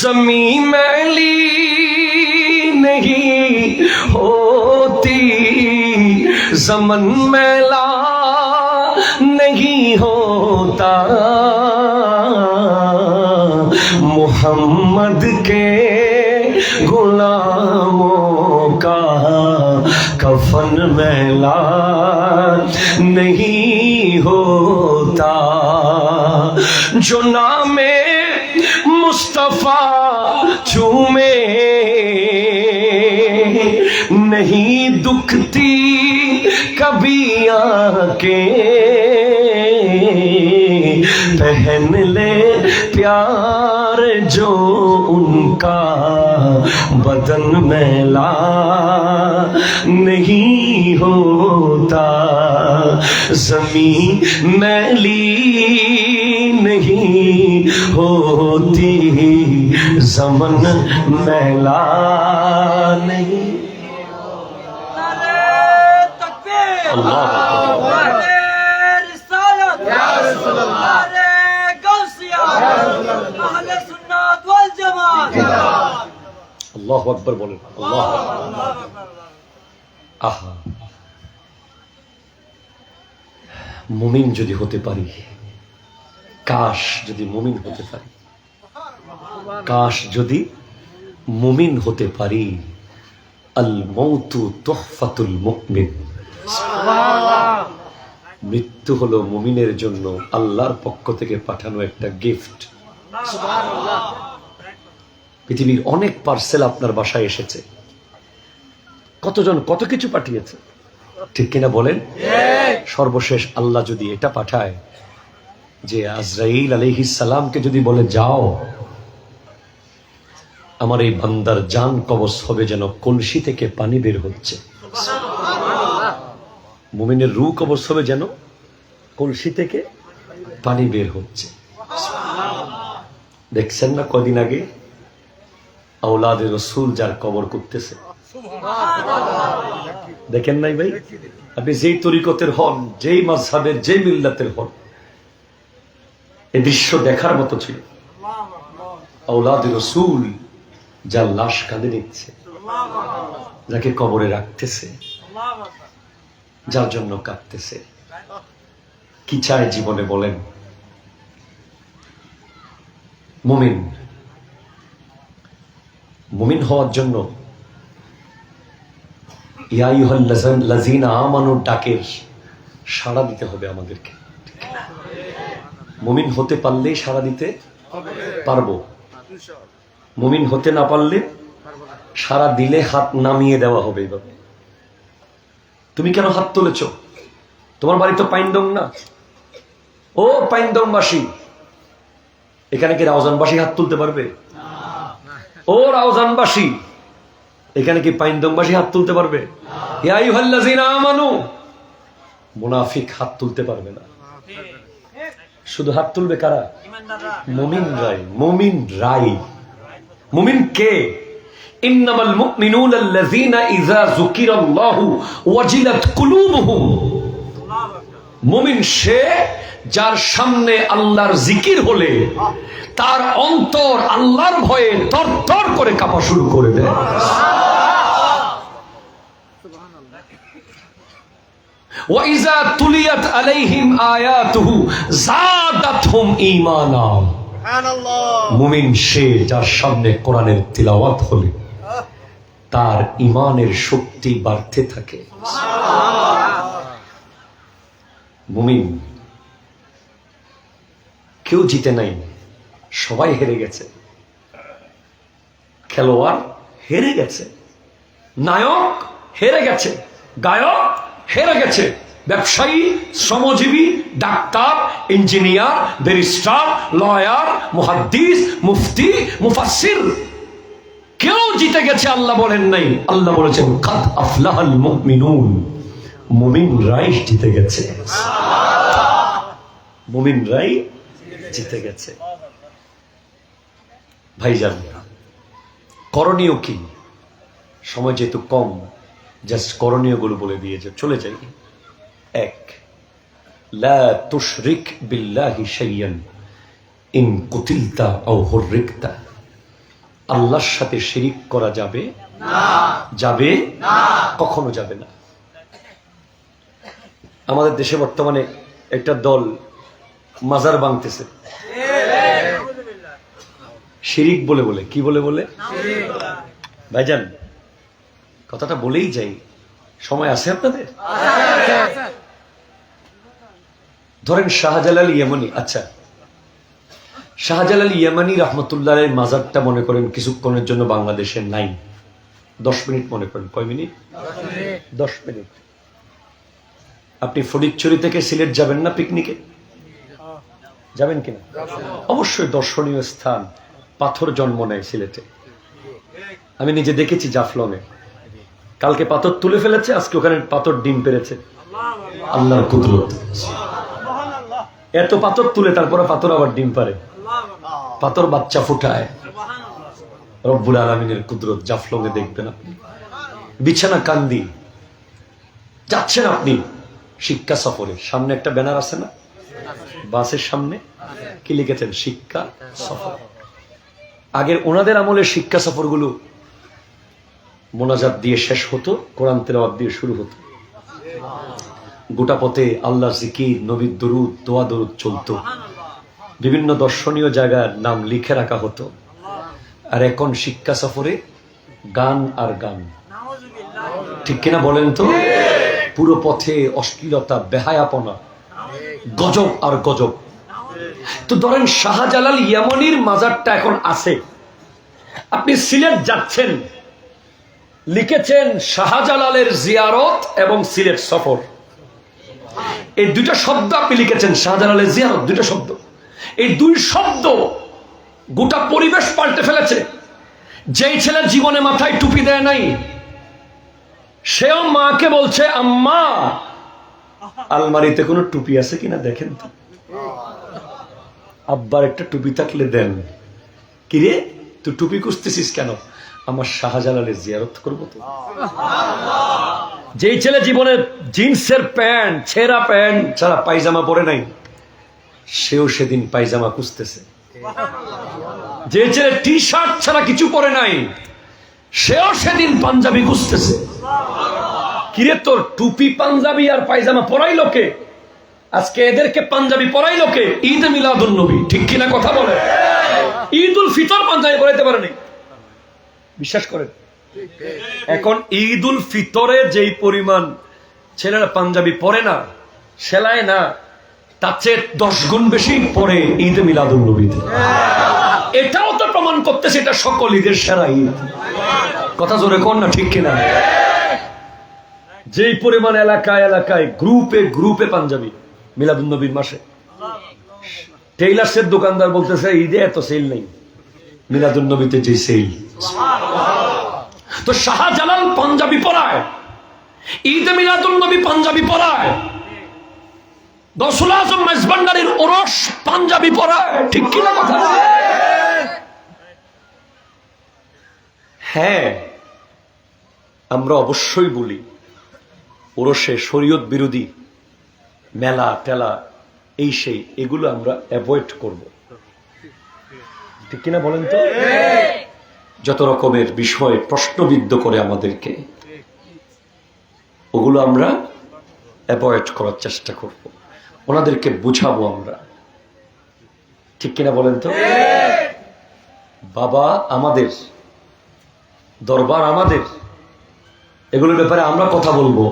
ज़मीं मैली नहीं होती, ज़मन मैला नहीं होता, मोहम्मद के गुलामों का कफन मैला नहीं होता, जो नामे मुस्तफा चूमे नहीं दुखती कभी आके, पहन ले प्यार जो उनका बदन मैला नहीं होता, ज़मीं मैली नहीं होती, ज़मन मैला नहीं। अल्लाह আল্লাহু আকবার বলেন। আল্লাহ আহা, মুমিন যদি হতে পারি, কাশ যদি মুমিন হতে পারি, কাশ যদি মুমিন হতে পারি। আল মৌতু তুহফাতুল মুমিন, মৃত্যু হলো মুমিনের জন্য আল্লাহর পক্ষ থেকে পাঠানো একটা গিফট। পৃথিবীর অনেক পার্সেল আপনার বাসায় এসেছে, কতজন কত কিছু পাঠিয়েছে, ঠিক কিনা বলেন? সর্বশেষ আল্লাহ যদি এটা পাঠায় যে আজরাইল আলাইহিস সালামকে যদি বলে, যাও আমার এই বান্দার জান কবজ হবে যেন কলসি থেকে পানি বের হচ্ছে, মুমিনের রূহ কবজ হবে যেন কলসি থেকে পানি বের হচ্ছে। দেখছেন না কদিন আগে আওলাদে রসুল যার কবর করতেছে, দেখেন নাই ভাই? আপনি যেই তরিকতের হন, যেই মাযহাবের, যেই মিল্লাতের হন, এই দৃশ্য দেখার মতো ছিল। আওলাদে রসুল যার লাশ কাঁদে নিচ্ছে, যাকে কবরে রাখতেছে, যার জন্য কাঁদতেছে, কি চায় জীবনে বলেন? মুমিন। মুমিন হওয়ার জন্য ইয়া আইয়ুহাল্লাযীনা আমানু ডাকের সাড়া দিতে হবে আমাদেরকে। মুমিন হতে পারলেই সাড়া দিতে পারবো, মুমিন হতে না পারলে সাড়া দিলে হাত নামিয়ে দেওয়া হবে। এভাবে তুমি কেন হাত তুলেছ? তোমার বাড়ি তো পাইনদং না। ও পাইনদংবাসী, এখানে কি রাউজানবাসী হাত তুলতে পারবে? ও রাউজানবাসী, এখানে কি পাইনদংবাসী হাত তুলতে পারবে? ইয়া আইয়ুহাল্লাযীনা আমানু, মুনাফিক হাত তুলতে পারবে না। শুধু হাত তুলবে কারা? মুমিন রাই। মুমিন রাই। মুমিন কে? ইন্নামাল মুমিনুনা আল্লাযীনা ইযা যুকিরাল্লাহু ওয়াজিলাত কুলুবুহুম। মুমিন সে যার সামনে আল্লাহর জিকির হলে তার অন্তর আল্লাহর ভয়ে তরতর করে কাঁপা শুরু করে দেয়। ওয়াইযা তুলিয়াত আলাইহিম আয়াতুহু যাদাতহুম ঈমানা। মুমিন সে যার সামনে কোরআনের তিলাওয়াত হলে তার ঈমানের শক্তি বাড়তে থাকে। মুমিন কেউ জিতে নাই, সবাই হেরে গেছে। খেলোয়াড় হেরে গেছে, নায়ক হেরে গেছে, গায়ক হেরে গেছে, ব্যবসায়ী, শ্রমজীবী, ডাক্তার, ইঞ্জিনিয়ার, ব্যারিস্টার, লয়ার, মুহাদ্দিস, মুফতি, মুফাসসির কেউ জিতে গেছে আল্লাহ বলেন নাই। আল্লাহ বলেছেন কাদ আফলাহাল মুমিনুন, মুমিনরাই জিতে গেছে, মুমিনরাই জিতে গেছে। ভাইজান, করণীয় কি? সময় যেহেতু কম, জাস্ট করণীয় গুলো বলে দিয়ে চলে যাই। এক, লা তুশরিক বিল্লাহি শাইয়ান ইন কুতিলতা আও হুররিকতা। আল্লাহর সাথে শিরিক করা যাবে না, যাবে না, কখনো যাবে না। আমাদের দেশে বর্তমানে একটা দল মাজার ভাঙতেছে শিরিক বলে বলে। কি বলে বলে? ভাইজান, কথাটা বলেই যাই, সময় আছে আপনাদের? ধরেন শাহজালাল ইয়ামানি, আচ্ছা শাহজালাল ইয়ামানি রহমতুল্লাহ আলাইহির মাজারটা মনে করেন কিছুক্ষণের জন্য বাংলাদেশে নাই, 10 মিনিট মনে করেন। কয় মিনিট? 10 মিনিট। আপনি ফটিকছড়ি থেকে সিলেট যাবেন না পিকনিকে? যাবেন কিনা? অবশ্যই দর্শনীয় স্থান, পাথর জন্ম নেয় সিলেটে। আমি নিজে দেখেছি জাফলংয়ে, কালকে পাথর তুলে ফেলেছে, আজকে ওখানে পাথর ডিম পেরেছে। আল্লাহর কুদরত। এত পাথর তুলে তারপরে পাথর আবার ডিম পারে, পাথর বাচ্চা ফুটায়। রব্বুল আলামিনের কুদরত জাফলংয়ে দেখবেন আপনি। বিছানা কান্দি যাচ্ছেন আপনি শিক্ষা সফরে, সামনে একটা ব্যানার আছে না বাসের সামনে, কি লিখেছেন? শিক্ষা সফর। আগের ওনাদের আমলে শিক্ষা সফরগুলো মোনাজাত দিয়ে শেষ হতো, কোরআন তেলাওয়াত দিয়ে শুরু হতো। গোটা পথে আল্লাহ জিকির, নবীর দরুদ, দোয়া দরুদ চলতো। বিভিন্ন দর্শনীয় জায়গার নাম লিখে রাখা হতো। আর এখন শিক্ষা সফরে গান আর গান। ঠিক কিনা বলেন তো? পুরো পথে অশ্লীলতা, বেহায়াপনা, গজব আর গজব। তো ধরেন শাহজালাল ইয়ামানির মাজারটা এখন আছে, আপনি সিলেট যাচ্ছেন, লিখেছেন শাহজালালের জিয়ারত এবং সিলেট সফর। এই দুইটা শব্দ আপনি লিখেছেন, শাহজালালের জিয়ারত, দুইটা শব্দ। এই দুই শব্দ গোটা পরিবেশ পাল্টে ফেলেছে। যেই ছেলে জীবনে মাথায় টুপি দেয় নাই, সেও মাকে বলছে, আম্মা আলমারিতে কোনো টুপি আছে কিনা দেখেন তো। আব্বার একটা টুপি থাকলে দেন। কিরে তুই টুপি খুঁজতেছিস কেন? আমার শাহজালালের জিয়ারত করবো তো। যেই ছেলে জীবনে জিন্সের প্যান্ট, ছেঁড়া প্যান্ট ছাড়া পায়জামা পরে নাই, সেও সেদিন পায়জামা খুঁজতেছে। যে ছেলে টি শার্ট ছাড়া কিছু পরে নাই, সেও সেদিন পাঞ্জাবি খুঁজতেছে। কিরে তোর টুপি, পাঞ্জাবি আর পায়জামা পরাই লোকে, আজকে এদেরকে পাঞ্জাবি পরাই লোকে ঈদ মিলাদুন নবী। ঠিক কিনা কথা বলে? ঈদ উল ফিতর পাঞ্জাবি পরাইতে পারেনি, বিশ্বাস করেন। এখন ঈদ উল ফিতরে যেই পরিমাণ ছেলেরা পাঞ্জাবি পরে না, সেলায় না, তার চেয়ে 10 গুণ বেশি পরে ঈদ মিলাদুন নবীতে। এটাও তো প্রমাণ করতেছে এটা সকল ঈদের সেরা ঈদ। কথা জোরে কোন না, ঠিক কিনা? যেই পরিমাণ এলাকায় এলাকায় গ্রুপে গ্রুপে পাঞ্জাবি মিলাদুন নবীর মাসে। টেইলার্সের দোকানদার বলতেছে ঈদে এত সেল নেই, মিলাদুন নবীতে যে সেল। তো শাহজালাল পাঞ্জাবি পরায়, ঈদে মিলাদুন নবী পাঞ্জাবি পরায়, গৌসুল আজম মেজবান্ডারির ওরস পাঞ্জাবি পরায়। ঠিক কিনা কথা? হ্যাঁ, আমরা অবশ্যই বলি ওরসে শরীয়ত বিরোধী মেলা টেলা এই সেই এগুলো আমরা অ্যাভয়েড করব, ঠিক কিনা বলেন তো? যত রকমের বিষয় প্রশ্নবিদ্ধ করে আমাদেরকে, ওগুলো আমরা অ্যাভয়েড করার চেষ্টা করব, ওনাদেরকে বুঝাবো আমরা, ঠিক কিনা বলেন তো? বাবা আমাদের, দরবার আমাদের, এগুলোর ব্যাপারে আমরা কথা বলবো,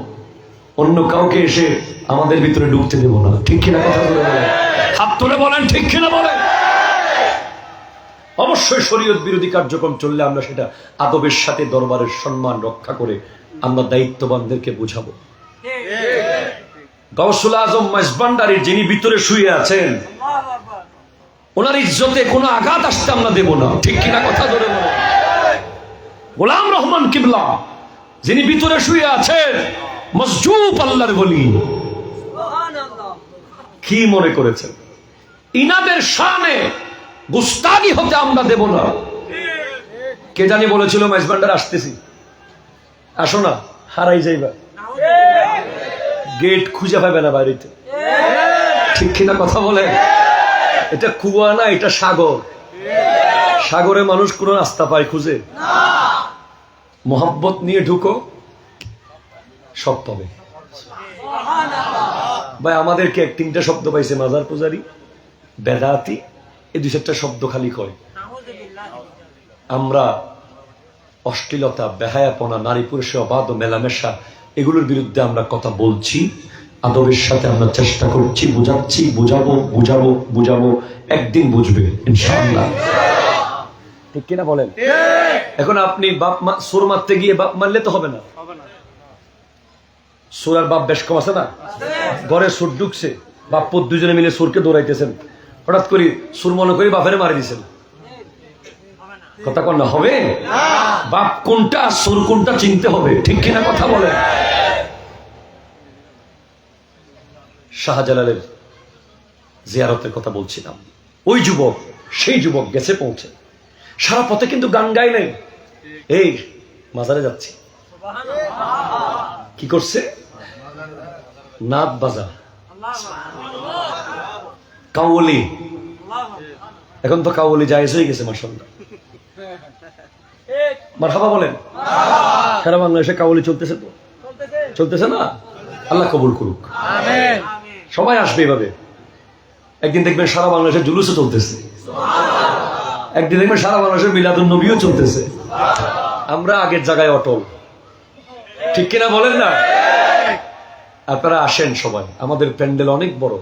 অন্য কাউকে এসে আমাদের ভিতরে ঢুকতে দেবো না, ঠিক কিনা? কথা বলে বলেন, হাত তুলে বলেন, ঠিক কিনা বলেন? অবশ্যই শরীয়ত বিরোধী কার্যক্রম চললে আমরা সেটা আদবের সাথে দরবারের সম্মান রক্ষা করে আমরা দায়িত্ববানদেরকে বুঝাবো। গাউসুল আজম মাইজভান্ডারীর যিনি ভিতরে শুয়ে আছেন, ওনার ইজ্জতে কোনো আঘাত আসতে আমরা দেব না, ঠিক কিনা? কথা ধরে বলেন। গোলাম রহমান কিবলা যিনি ভিতরে শুয়ে আছেন, মসজুব আল্লাহর ওলি, কি মনে করেছেন? ইনাদের শানে গুস্তাগি হতে আমরা দেব না। কে জানি বলেছিল মাইজভান্ডার আসতেছি, আসো না, হারাই যাইবা, গেট খুঁজে পাবে না বাড়িতে, ঠিক কিনা? কথা বলে। এটা কুয়া না, এটা সাগর, সাগরে মানুষ কোনো রাস্তা পায় খুঁজে? মোহাব্বত নিয়ে ঢুকো, সব পাবে। ভাই আমাদেরকে এক তিনটা শব্দ পাইছে, মাজার পূজারি, বেদাতি, এই দুই চারটা শব্দ খালি কয়। আমরা অশ্লীলতা, বেহায়াপনা, নারী পুরুষের অবাধ মেলামেশা, এগুলোর বিরুদ্ধে আমরা কথা বলছি, আদবের সাথে আমরা চেষ্টা করছি, বুঝাচ্ছি, বুঝাবো, একদিন বুঝবে ইনশাআল্লাহ, ঠিক কিনা বলেন? এখন আপনি বাপ সুর মারতে গিয়ে বাপ মারলে তো হবে না। সুর আর বাপ বেশ কম আছে না? ঘরে সুর ঢুকছে, বাপ পুত দুজনে মিলে সুরকে দৌড়াইতেছেন, হঠাৎ করে সুর মনে করে বাপেরে মারি দিয়েছেন, কথা কন না? হবে? বাপ কোনটা সুর কোনটা চিনতে হবে, ঠিক কিনা? কথা বলে। শাহজালালের জিয়ারতের কথা বলছিলাম, ওই যুবক, সেই যুবক গেছে পৌঁছে, সারা পথে কিন্তু গান গাই নাই, এই মাজারে যাচ্ছি, কি করছে? নাদ বাজা, কাউলি। এখন তো কাউলি জায়েজ হয়ে গেছে, মাশাআল্লাহ, মারহাবা বলেন। সারা বাংলাদেশে কাউলি চলতেছে তো, চলতেছে না? আল্লাহ কবুল করুক, সবাই আসবে এভাবে। একদিন দেখবেন সারা বাংলাদেশে জুলুসও চলতেছে, একদিন দেখবেন সারা বাংলাদেশের মিলাদুন নবীও চলতেছে। আমরা আগের জায়গায় অটল, ঠিক কিনা বলেন না? আপনারা আসেন সবাই, আমাদের প্যান্ডেল অনেক বড়,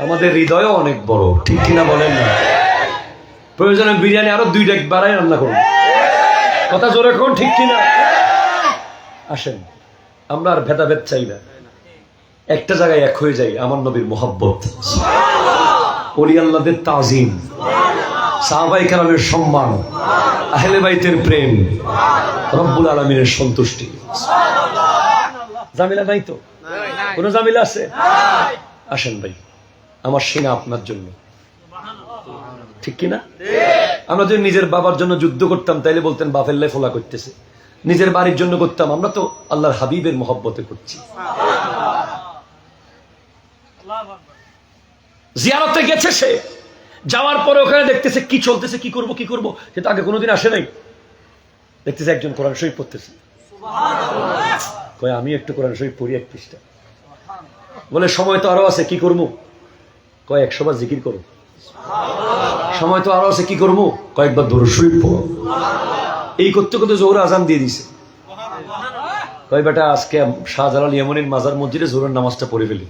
আমাদের হৃদয়ও অনেক বড়, ঠিক কিনা বলেন না? প্রয়োজনে বিরিয়ানি আরো 2 ডেক বাড়াই রান্না করুন, কথা জোরে কোন, ঠিক কিনা? আসেন, আমরা আর ভেদাভেদ চাই না, একটা জায়গায় এক হয়ে যাই, আমার নবীর মোহাব্বত, ওলি আল্লাহদের তাজিম, সাহাবায়ে কেরামের সম্মান, আহলে বাইতের প্রেম, রব্বুল আলামিনের সন্তুষ্টি। জামিলা নাই তো? কোন জামিলা আছে? আসেন ভাই, আমার সিনা আপনার জন্য, ঠিক কিনা? আমরা যদি নিজের বাবার জন্য যুদ্ধ করতাম তাইলে বলতেন বাপের লাই ফোলা করতেছে, নিজের বাড়ির জন্য করতাম, আমরা তো আল্লাহর হাবিবের মহব্বতে করছি। জিয়ারতে গেছে সে, যাওয়ার পরে ওখানে দেখতেছে কি চলতেছে, কি করব, কিন্তু আগে কোনোদিন আসে নাই। দেখতেছে একজন কোরআন শরীফ পড়তেছে, কয় আমি একটু কোরআন শরীফ পড়ি এক পৃষ্ঠা। বলে সময় তো আরো আছে, কি করবো? কয় 100 বার জিকির করো। সময় তো আরো আছে, কি করবো? কয়েকবার দরুদ শরীফ পড়ো। এই করতে করতে জোহর আজান দিয়ে দিছে। কয় বেটা আজকে শাহজালাল ইয়ামানির মাজার মসজিদে জোহরের নামাজটা পড়ে ফেলি।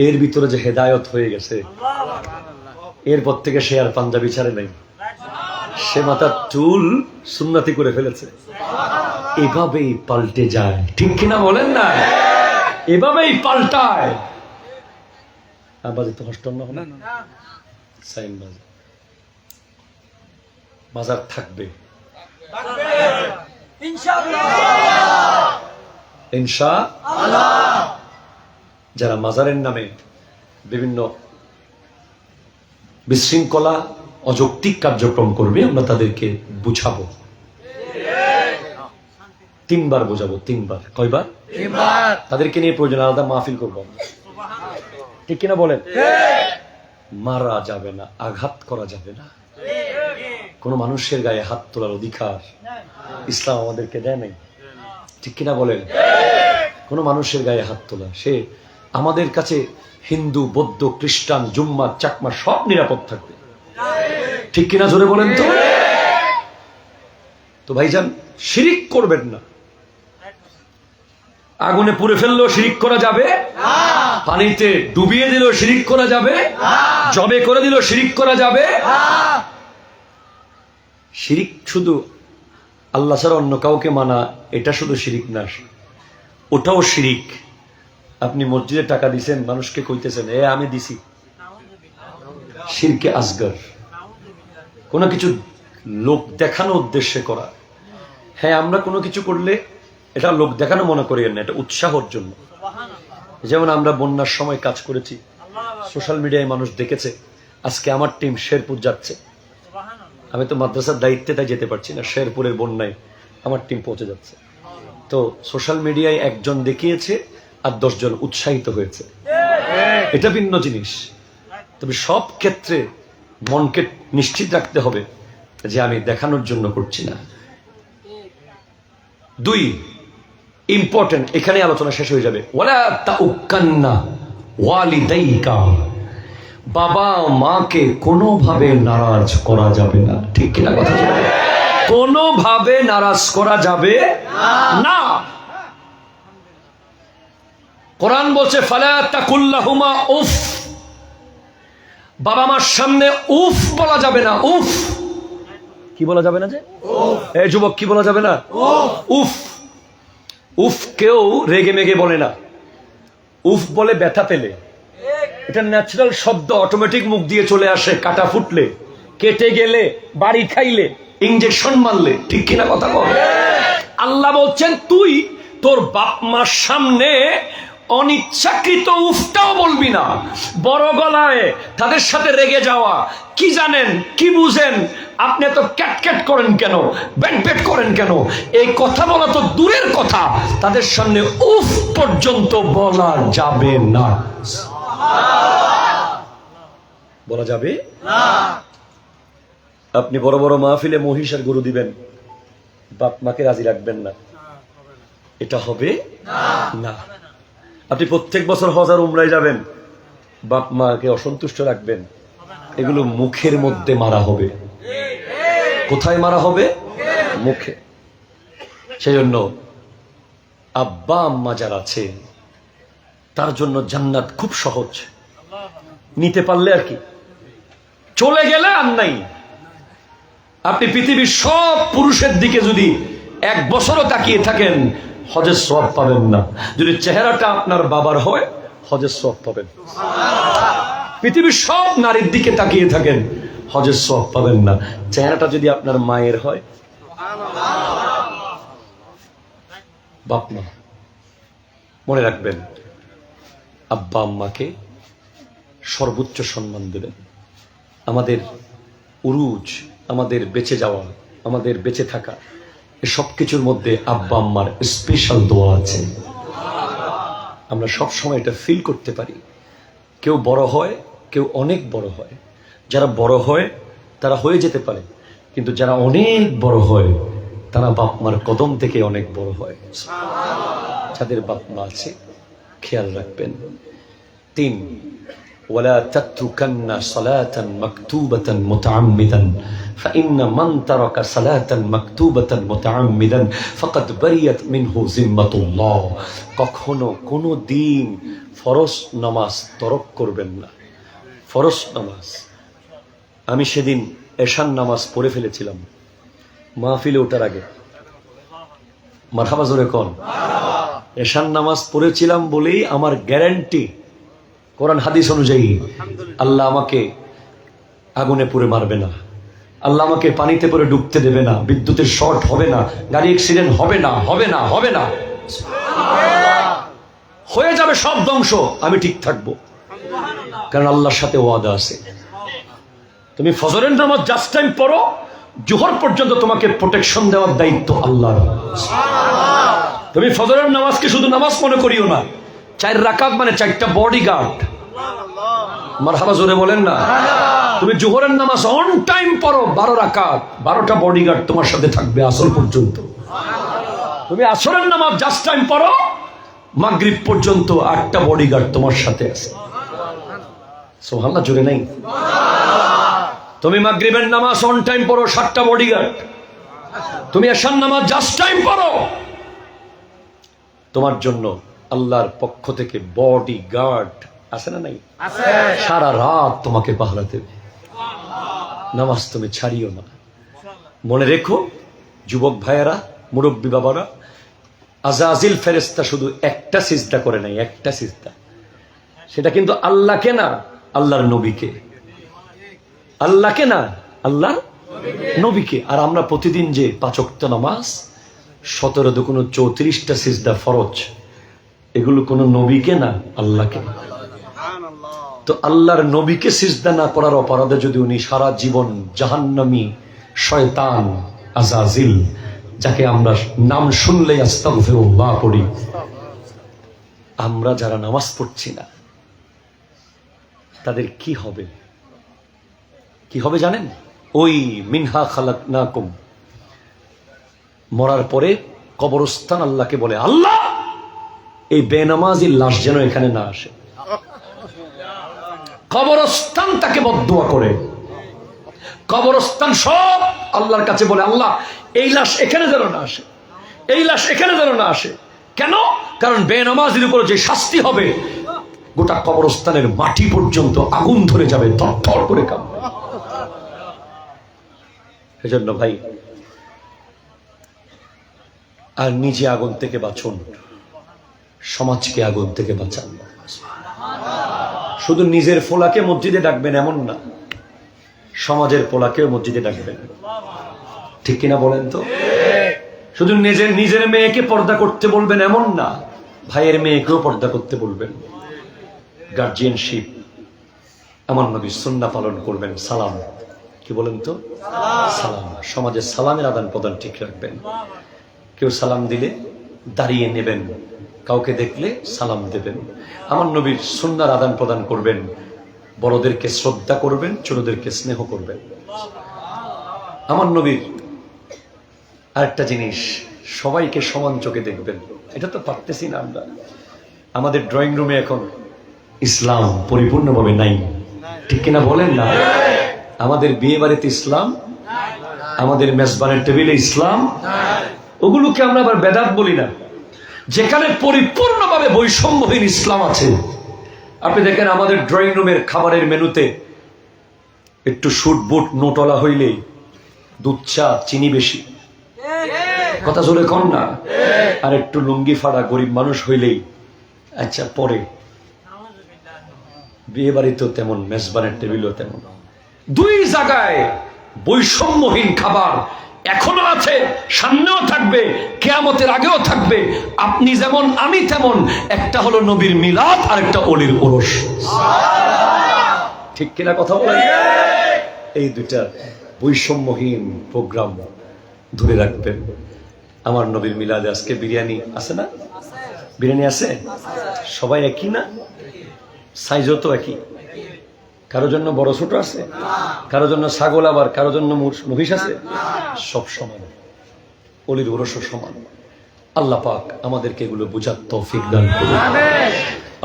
এর ভিতরে যে হেদায়ত হয়ে গেছে, এরপর থেকে সে আর পাঞ্জাবি ছাড়ে নাই, সে মাথার চুল সুন্নাতি করে ফেলেছে। এভাবেই পাল্টে যায়, ঠিক কিনা বলেন না? এভাবেই পাল্টায়। বাজে তো হস্টন না, সাইন বাজে, বাজার থাকবে ইনশাআল্লাহ। যারা মাজারের নামে বিভিন্ন বিশৃঙ্খলা, অযৌক্তিক কার্যক্রম করবে আমরা তাদেরকে বুঝাবো। 3 বার বোঝাবো, 3 বার। কয়বার? 3 বার। তাদেরকে নিয়ে প্রয়োজন আলাদা মাহফিল করবো, ঠিক কিনা বলেন? মারা যাবে না, আঘাত করা যাবে না, কোন মানুষের গায়ে হাত তোলার অধিকার ইসলাম আমাদেরকে দেয় নাই, ঠিক কিনা বলেন? কোন মানুষের গায়ে হাত তোলা, সে আমাদের কাছে হিন্দু, বৌদ্ধ, খ্রিস্টান, জুম্মা, চাকমা সব নিরাপদ থাকবে, ঠিক কিনা জোরে বলেন তো? তো ভাইজান শিরিক করবেন না। আগুনে পুড়ে ফেললেও শিরিক করা যাবে, পানিতে ডুবিয়ে দিলেও শিরিক করা যাবে, জবে করে দিলেও শিরিক করা যাবে। শিরিক শুধু আল্লাহ ছাড়া অন্য কাউকে মানা, এটা শুধু শিরিক না, ওটাও শিরিক। আপনি মসজিদে টাকা দিছেন, মানুষকে কইতেছেন এ আমি দিছি, শিরকে আসগর। কোনো কিছু লোক দেখানো উদ্দেশ্যে করা। হ্যাঁ, আমরা কোনো কিছু করলে এটা লোক দেখানো মনে করি না, এটা উৎসাহর জন্য। যেমন আমরা বন্যার সময় কাজ করেছি, সোশ্যাল মিডিয়ায় মানুষ দেখেছে। আজকে আমার টিম শেরপুর যাচ্ছে, আমি তো মাদ্রাসার দায়িত্বে তাই যেতে পারছি না, শেরপুরের বন্যায় আমার টিম পৌঁছে যাচ্ছে। তো সোশ্যাল মিডিয়ায় একজন দেখিয়েছে আর 10 জন উৎসাহিত হয়েছে, এটা ভিন্ন জিনিস। তবে সব ক্ষেত্রে মনকে নিশ্চিত রাখতে হবে যে আমি দেখানোর জন্য করছি না। 2 ইম্পর্টেন্ট, এখানে আলোচনা শেষ হয়ে যাবে। ওয়ালা তাউক্কান্না ওয়ালিদাইকা, বাবা মাকে কোনোভাবে নারাজ করা যাবে না, ঠিক কিনা কথা? কোনোভাবে নারাজ করা যাবে না। কোরআন বলছে ফালা তাকুল্লাহুমা উফ, বাবা মার সামনে উফ বলা যাবে না। উফ কি বলা যাবে না? যে এই যুবক কি বলা যাবে না? উফ। উফ কেউ রেগে মেগে বলে না, উফ বলে ব্যথা পেলে। এটা ন্যাচারাল শব্দ, অটোমেটিক মুখ দিয়ে চলে আসে। কাটা ফুটলে, কেটে গেলে, বাড়ি খাইলে, ইনজেকশন মারলে, ঠিক কিনা কথা বল? আল্লাহ বলছেন তুই তোর বাপ মার সামনে অনিচ্ছাকৃত উফটাও বলবি না। বড় গলায় তাদের সাথে রেগে যাওয়া, কি জানেন, কি বুঝেন আপনি? এত ক্যাটক্যাট করেন কেন, ব্যাট করেন কেন? এই কথা বলা তো দূরের কথা, তাদের সামনে উফ পর্যন্ত বলা যাবে না। বলা যাবে না। আপনি বড় বড় মাহফিলে মহিষ আর গরু দিবেন, বাপ মাকে রাজি রাখবেন না, এটা হবে না। আপনি প্রত্যেক বছর হজ আর উমরায় যাবেন, বাপ মাকে অসন্তুষ্ট রাখবেন, এগুলো মুখের মধ্যে মারা হবে। কোথায় মারা হবে? মুখে। সেজন্য আব্বা আম্মা যারা আছে তার জন্য জান্নাত খুব সহজ, নিতে পারলে আর কি, চলে গেলে আর নাই। আপনি পৃথিবীর সব পুরুষের দিকে যদি 1 বছরও তাকিয়ে থাকেন, হজের সওয়াব পাবেন না। যদি চেহারাটা আপনার বাবার হয়, হজের সওয়াব পাবেন। পৃথিবীর সব নারীর দিকে তাকিয়ে থাকেন, হজের সওয়াব পাবেন না। চেহারাটা যদি আপনার মায়ের হয়, বাপ মা, মনে রাখবেন আব্বা আম্মাকে সর্বোচ্চ সম্মান দেবেন। আমাদের উরুজ, আমাদের বেঁচে যাওয়া, আমাদের বেঁচে থাকা, সব কিছুর মধ্যে আব্বা আম্মার স্পেশাল দোয়া আছে। আমরা সব সময় এটা ফিল করতে পারি। কেউ বড় হয়, কেউ অনেক বড় হয়। যারা বড় হয় তারা হয়ে যেতে পারে, কিন্তু যারা অনেক বড় হয় তারা বাপ মার কদম থেকে অনেক বড় হয়। যাদের বাপ মা আছে খেয়াল রাখবেন। 3 ولا تتركن صلاة مكتوبة متعمدا فإن من ترك صلاة مكتوبة متعمدا فقد بريت منه ذمة الله। কখনো কোনো দিন ফরজ নামাজ তরক করবেন না। ফরজ নামাজ, আমি সেদিন এশার নামাজ পড়ে ফেলেছিলাম মাহফিলে ওঠার আগে। মারহাবা জোরে কোন? এশার নামাজ পড়েছিলাম বলেই আমার গ্যারান্টি কোরআন হাদিস অনুযায়ী আল্লাহ আমাকে আগুনে পুড়ে মারবে না, আল্লাহ আমাকে পানিতে পড়ে ডুবতে দেবে না, বিদ্যুতের শর্ট হবে না, গাড়ি অ্যাক্সিডেন্ট হবে না, হবে না, হবে না। হয়ে যাবে সব ধ্বংস, আমি ঠিক থাকবো, কারণ আল্লাহর সাথে ওয়াদা আছে। তুমি ফজরের নামাজ জাস্ট টাইম পড়ো, জোহর পর্যন্ত তোমাকে প্রোটেকশন দেওয়ার দায়িত্ব আল্লাহর। তুমি ফজরের নামাজকে শুধু নামাজ মনে করিও না, 4 রাকাত মানে 4টা বডিগার্ড। মারহাবা জোরে বলেন না। তুমি জোহরের নামাজ অন টাইম পড়ো, 12 রাকাত, 12টা বডিগার্ড তোমার সাথে থাকবে আসর পর্যন্ত। তুমি আসরের নামাজ জাস্ট টাইম পড়ো, মাগরিব পর্যন্ত 8টা বডিগার্ড তোমার সাথে আছে। সুবহানাল্লাহ জোরে নাই। তুমি মাগরিবের নামাজ অন টাইম পড়ো, 7টা বডিগার্ড। তুমি এশার নামাজ জাস্ট টাইম পড়ো, তোমার জন্য আল্লাহর পক্ষ থেকে বডিগার্ড আছে না নাই? সারা রাত তোমাকে পাহারা দেবে। নামাজ তুমি ছাড়িও না। মনে রেখো যুবক ভাইয়েরা, মুরব্বী বাবারা, আজাজিল ফেরেশতা শুধু একটা সিজদা করে নাই, একটা সিজদা। সেটা কিন্তু আল্লাহকে না, আল্লাহর নবীকে। আল্লাহকে না, আল্লাহর নবীকে। আর আমরা প্রতিদিন যে 5 ওয়াক্ত নামাজ, 17 দুগুণ 34টা সিজদা ফরজ, এগুলো কোন নবীকে না, আল্লাহকে। তো আল্লাহর নবীকে সিজদা না করার অপরাধে যদি উনি সারা জীবন জাহান্নামী শয়তান আজাজিল, যাকে আমরা নাম শুনলেই আস্তাগফিরুল্লাহ পড়ি, আমরা যারা নামাজ পড়ছি না তাদের কি হবে? কি হবে জানেন? ওই মিনহা খালাকনাকুম, মরার পরে কবরস্থান আল্লাহকে বলে, আল্লাহ এই বেনামাজি লাশ যেন এখানে না আসে। কবরস্থান তাকে বদদুয়া করে। কবরস্থান সব আল্লাহর কাছে বলে, আল্লাহ এই লাশ এখানে যেন না আসে, এই লাশ এখানে যেন না আসে। কেন? কারণ বেনামাজির উপর যে শাস্তি হবে, গোটা কবরস্থানের মাটি পর্যন্ত আগুন ধরে যাবে, থরথর করে কাঁপবে। সেজন্য ভাই, আর নিজে আগুন থেকে বাঁচুন, সমাজকে আগুন থেকে বাঁচান। শুধু নিজের ফোলাকে মসজিদে ডাকবেন এমন না, সমাজের পোলাকেও মসজিদে ডাকবেন। ঠিক কিনা বলেন তো? শুধু নিজের মেয়েকে পর্দা করতে বলবেন এমন না, ভাইয়ের মেয়েকেও পর্দা করতে বলবেন। গার্জিয়ানশিপ, আমার নবী সুন্নাহ পালন করবেন। সালাম, কি বলেন তো? সালাম। সমাজে সালামের আদান প্রদান ঠিক রাখবেন। কেউ সালাম দিলে দাঁড়িয়ে নেবেন, কাউকে দেখলে সালাম দেবেন। আমার নবীর সুন্নাহর আদান প্রদান করবেন। বড়দেরকে শ্রদ্ধা করবেন, ছোটদেরকে স্নেহ করবেন। আমার নবীর আরেকটা জিনিস, সবাইকে সমান চোখে দেখবেন। এটা তো পারতেছি না আমরা। আমাদের ড্রয়িং রুমে এখন ইসলাম পরিপূর্ণভাবে নাই, ঠিক কিনা বলেন না? আমাদের বিয়ে বাড়িতে ইসলাম, আমাদের মেজবানের টেবিলে ইসলাম, ওগুলোকে আমরা আবার বেদাত বলি না। যেখানে পরিপূর্ণভাবে বৈষম্যহীন ইসলাম আছে, আপনি দেখেন আমাদের ড্রয়িং রুমের খাবারের মেনুতে একটু শুট বুট নোটলা হইলেই দুধ চা চিনি বেশি, কথা জোরে কন না। আর একটু লুঙ্গি ফাড়া গরিব মানুষ হইলেই আচ্ছা পরে। বিয়ে বাড়িতেও তেমন, মেজবানের টেবিলও তেমন। 2 জায়গায় বৈষম্যহীন খাবার এখনো আছে, সামনেও থাকবে, কিয়ামতের আগেও থাকবে। আপনি যেমন আমি তেমন। একটা হলো নবীর মিলাদ, আর একটা অলির ওরস। ঠিক কিনা কথা বলেন? এই 2টা বৈষম্যহীন প্রোগ্রাম ধরে রাখবেন। আমার নবীর মিলাদে আজকে বিরিয়ানি আছে না? বিরিয়ানি আছে? সবাই একই না? সাইজও তো একই। কারোর জন্য বড় ছোট আছে, কারোর জন্য ছাগল, আবার কারোর জন্য মহিষ আছে। সব সমান, অলির ওরসও সমান। আল্লাহ পাক আমাদেরকে এগুলো বুঝার তৌফিক দান করুন।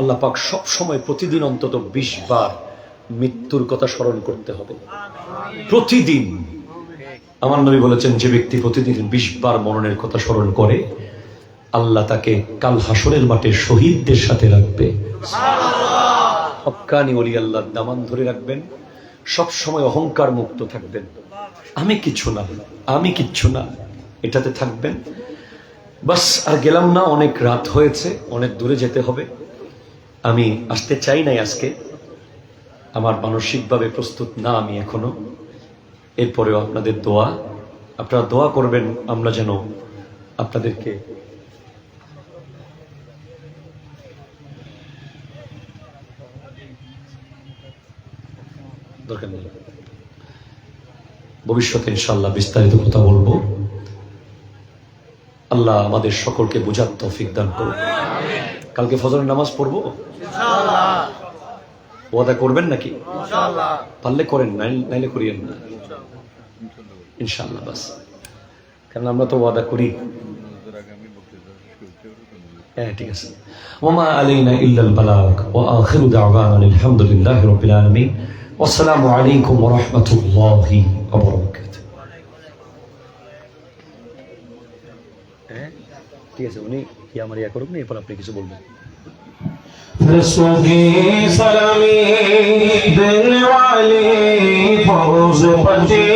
আল্লাহ পাক সব সময় প্রতিদিন অন্তত 20 বার মৃত্যুর কথা স্মরণ করতে হবে। প্রতিদিন। আমার নবী বলেছেন, যে ব্যক্তি প্রতিদিন 20 বার মরণের কথা স্মরণ করে, আল্লাহ তাকে কাল হাসরের মাঠে শহীদদের সাথে রাখবে। হক্কানি ওলি আল্লাহর দামান ধরে রাখবেন। সব সময় অহংকার মুক্ত থাকবেন। আমি কিছু না, আমি কিচ্ছু না, এটাতে থাকবেন। বাস, আর গেলাম না, অনেক রাত হয়েছে, অনেক দূরে যেতে হবে। আমি আসতে চাই নাই আজকে, আমার মানসিকভাবে প্রস্তুত না আমি এখনো। এরপরেও আপনাদের দোয়া, আপনারা দোয়া করবেন আমরা যেন আপনাদেরকে দরকার নেই। ভবিষ্যতে ইনশাআল্লাহ বিস্তারিত কথা বলবো। আল্লাহ আমাদের সকলকে বুঝার তৌফিক দান করুন। কালকে ফজরের নামাজ পড়বো ইনশাআল্লাহ। ওয়াদা করবেন নাকি? ইনশাআল্লাহ। পারলে করেন, নাইলে করিয়েন না ইনশাআল্লাহ। বাস, কারণ আমরা তো ওয়াদা করি। হ্যাঁ, ঠিক আছে। ওমা আলাইনা ইল্লাল বালাগ ওয়া আখিরু দাওয়ানা আলহামদুলিল্লাহি রাব্বিল আলামিন। আসসালামু আলাইকুম ওয়া রাহমাতুল্লাহি ওয়া বারাকাতুহু। হ্যাঁ, ঠিক আছে। উনি কি আমার ইয়া করুন, এরপর আপনি কিছু বলবেন। रसूली सलामी देने वाले फौज पति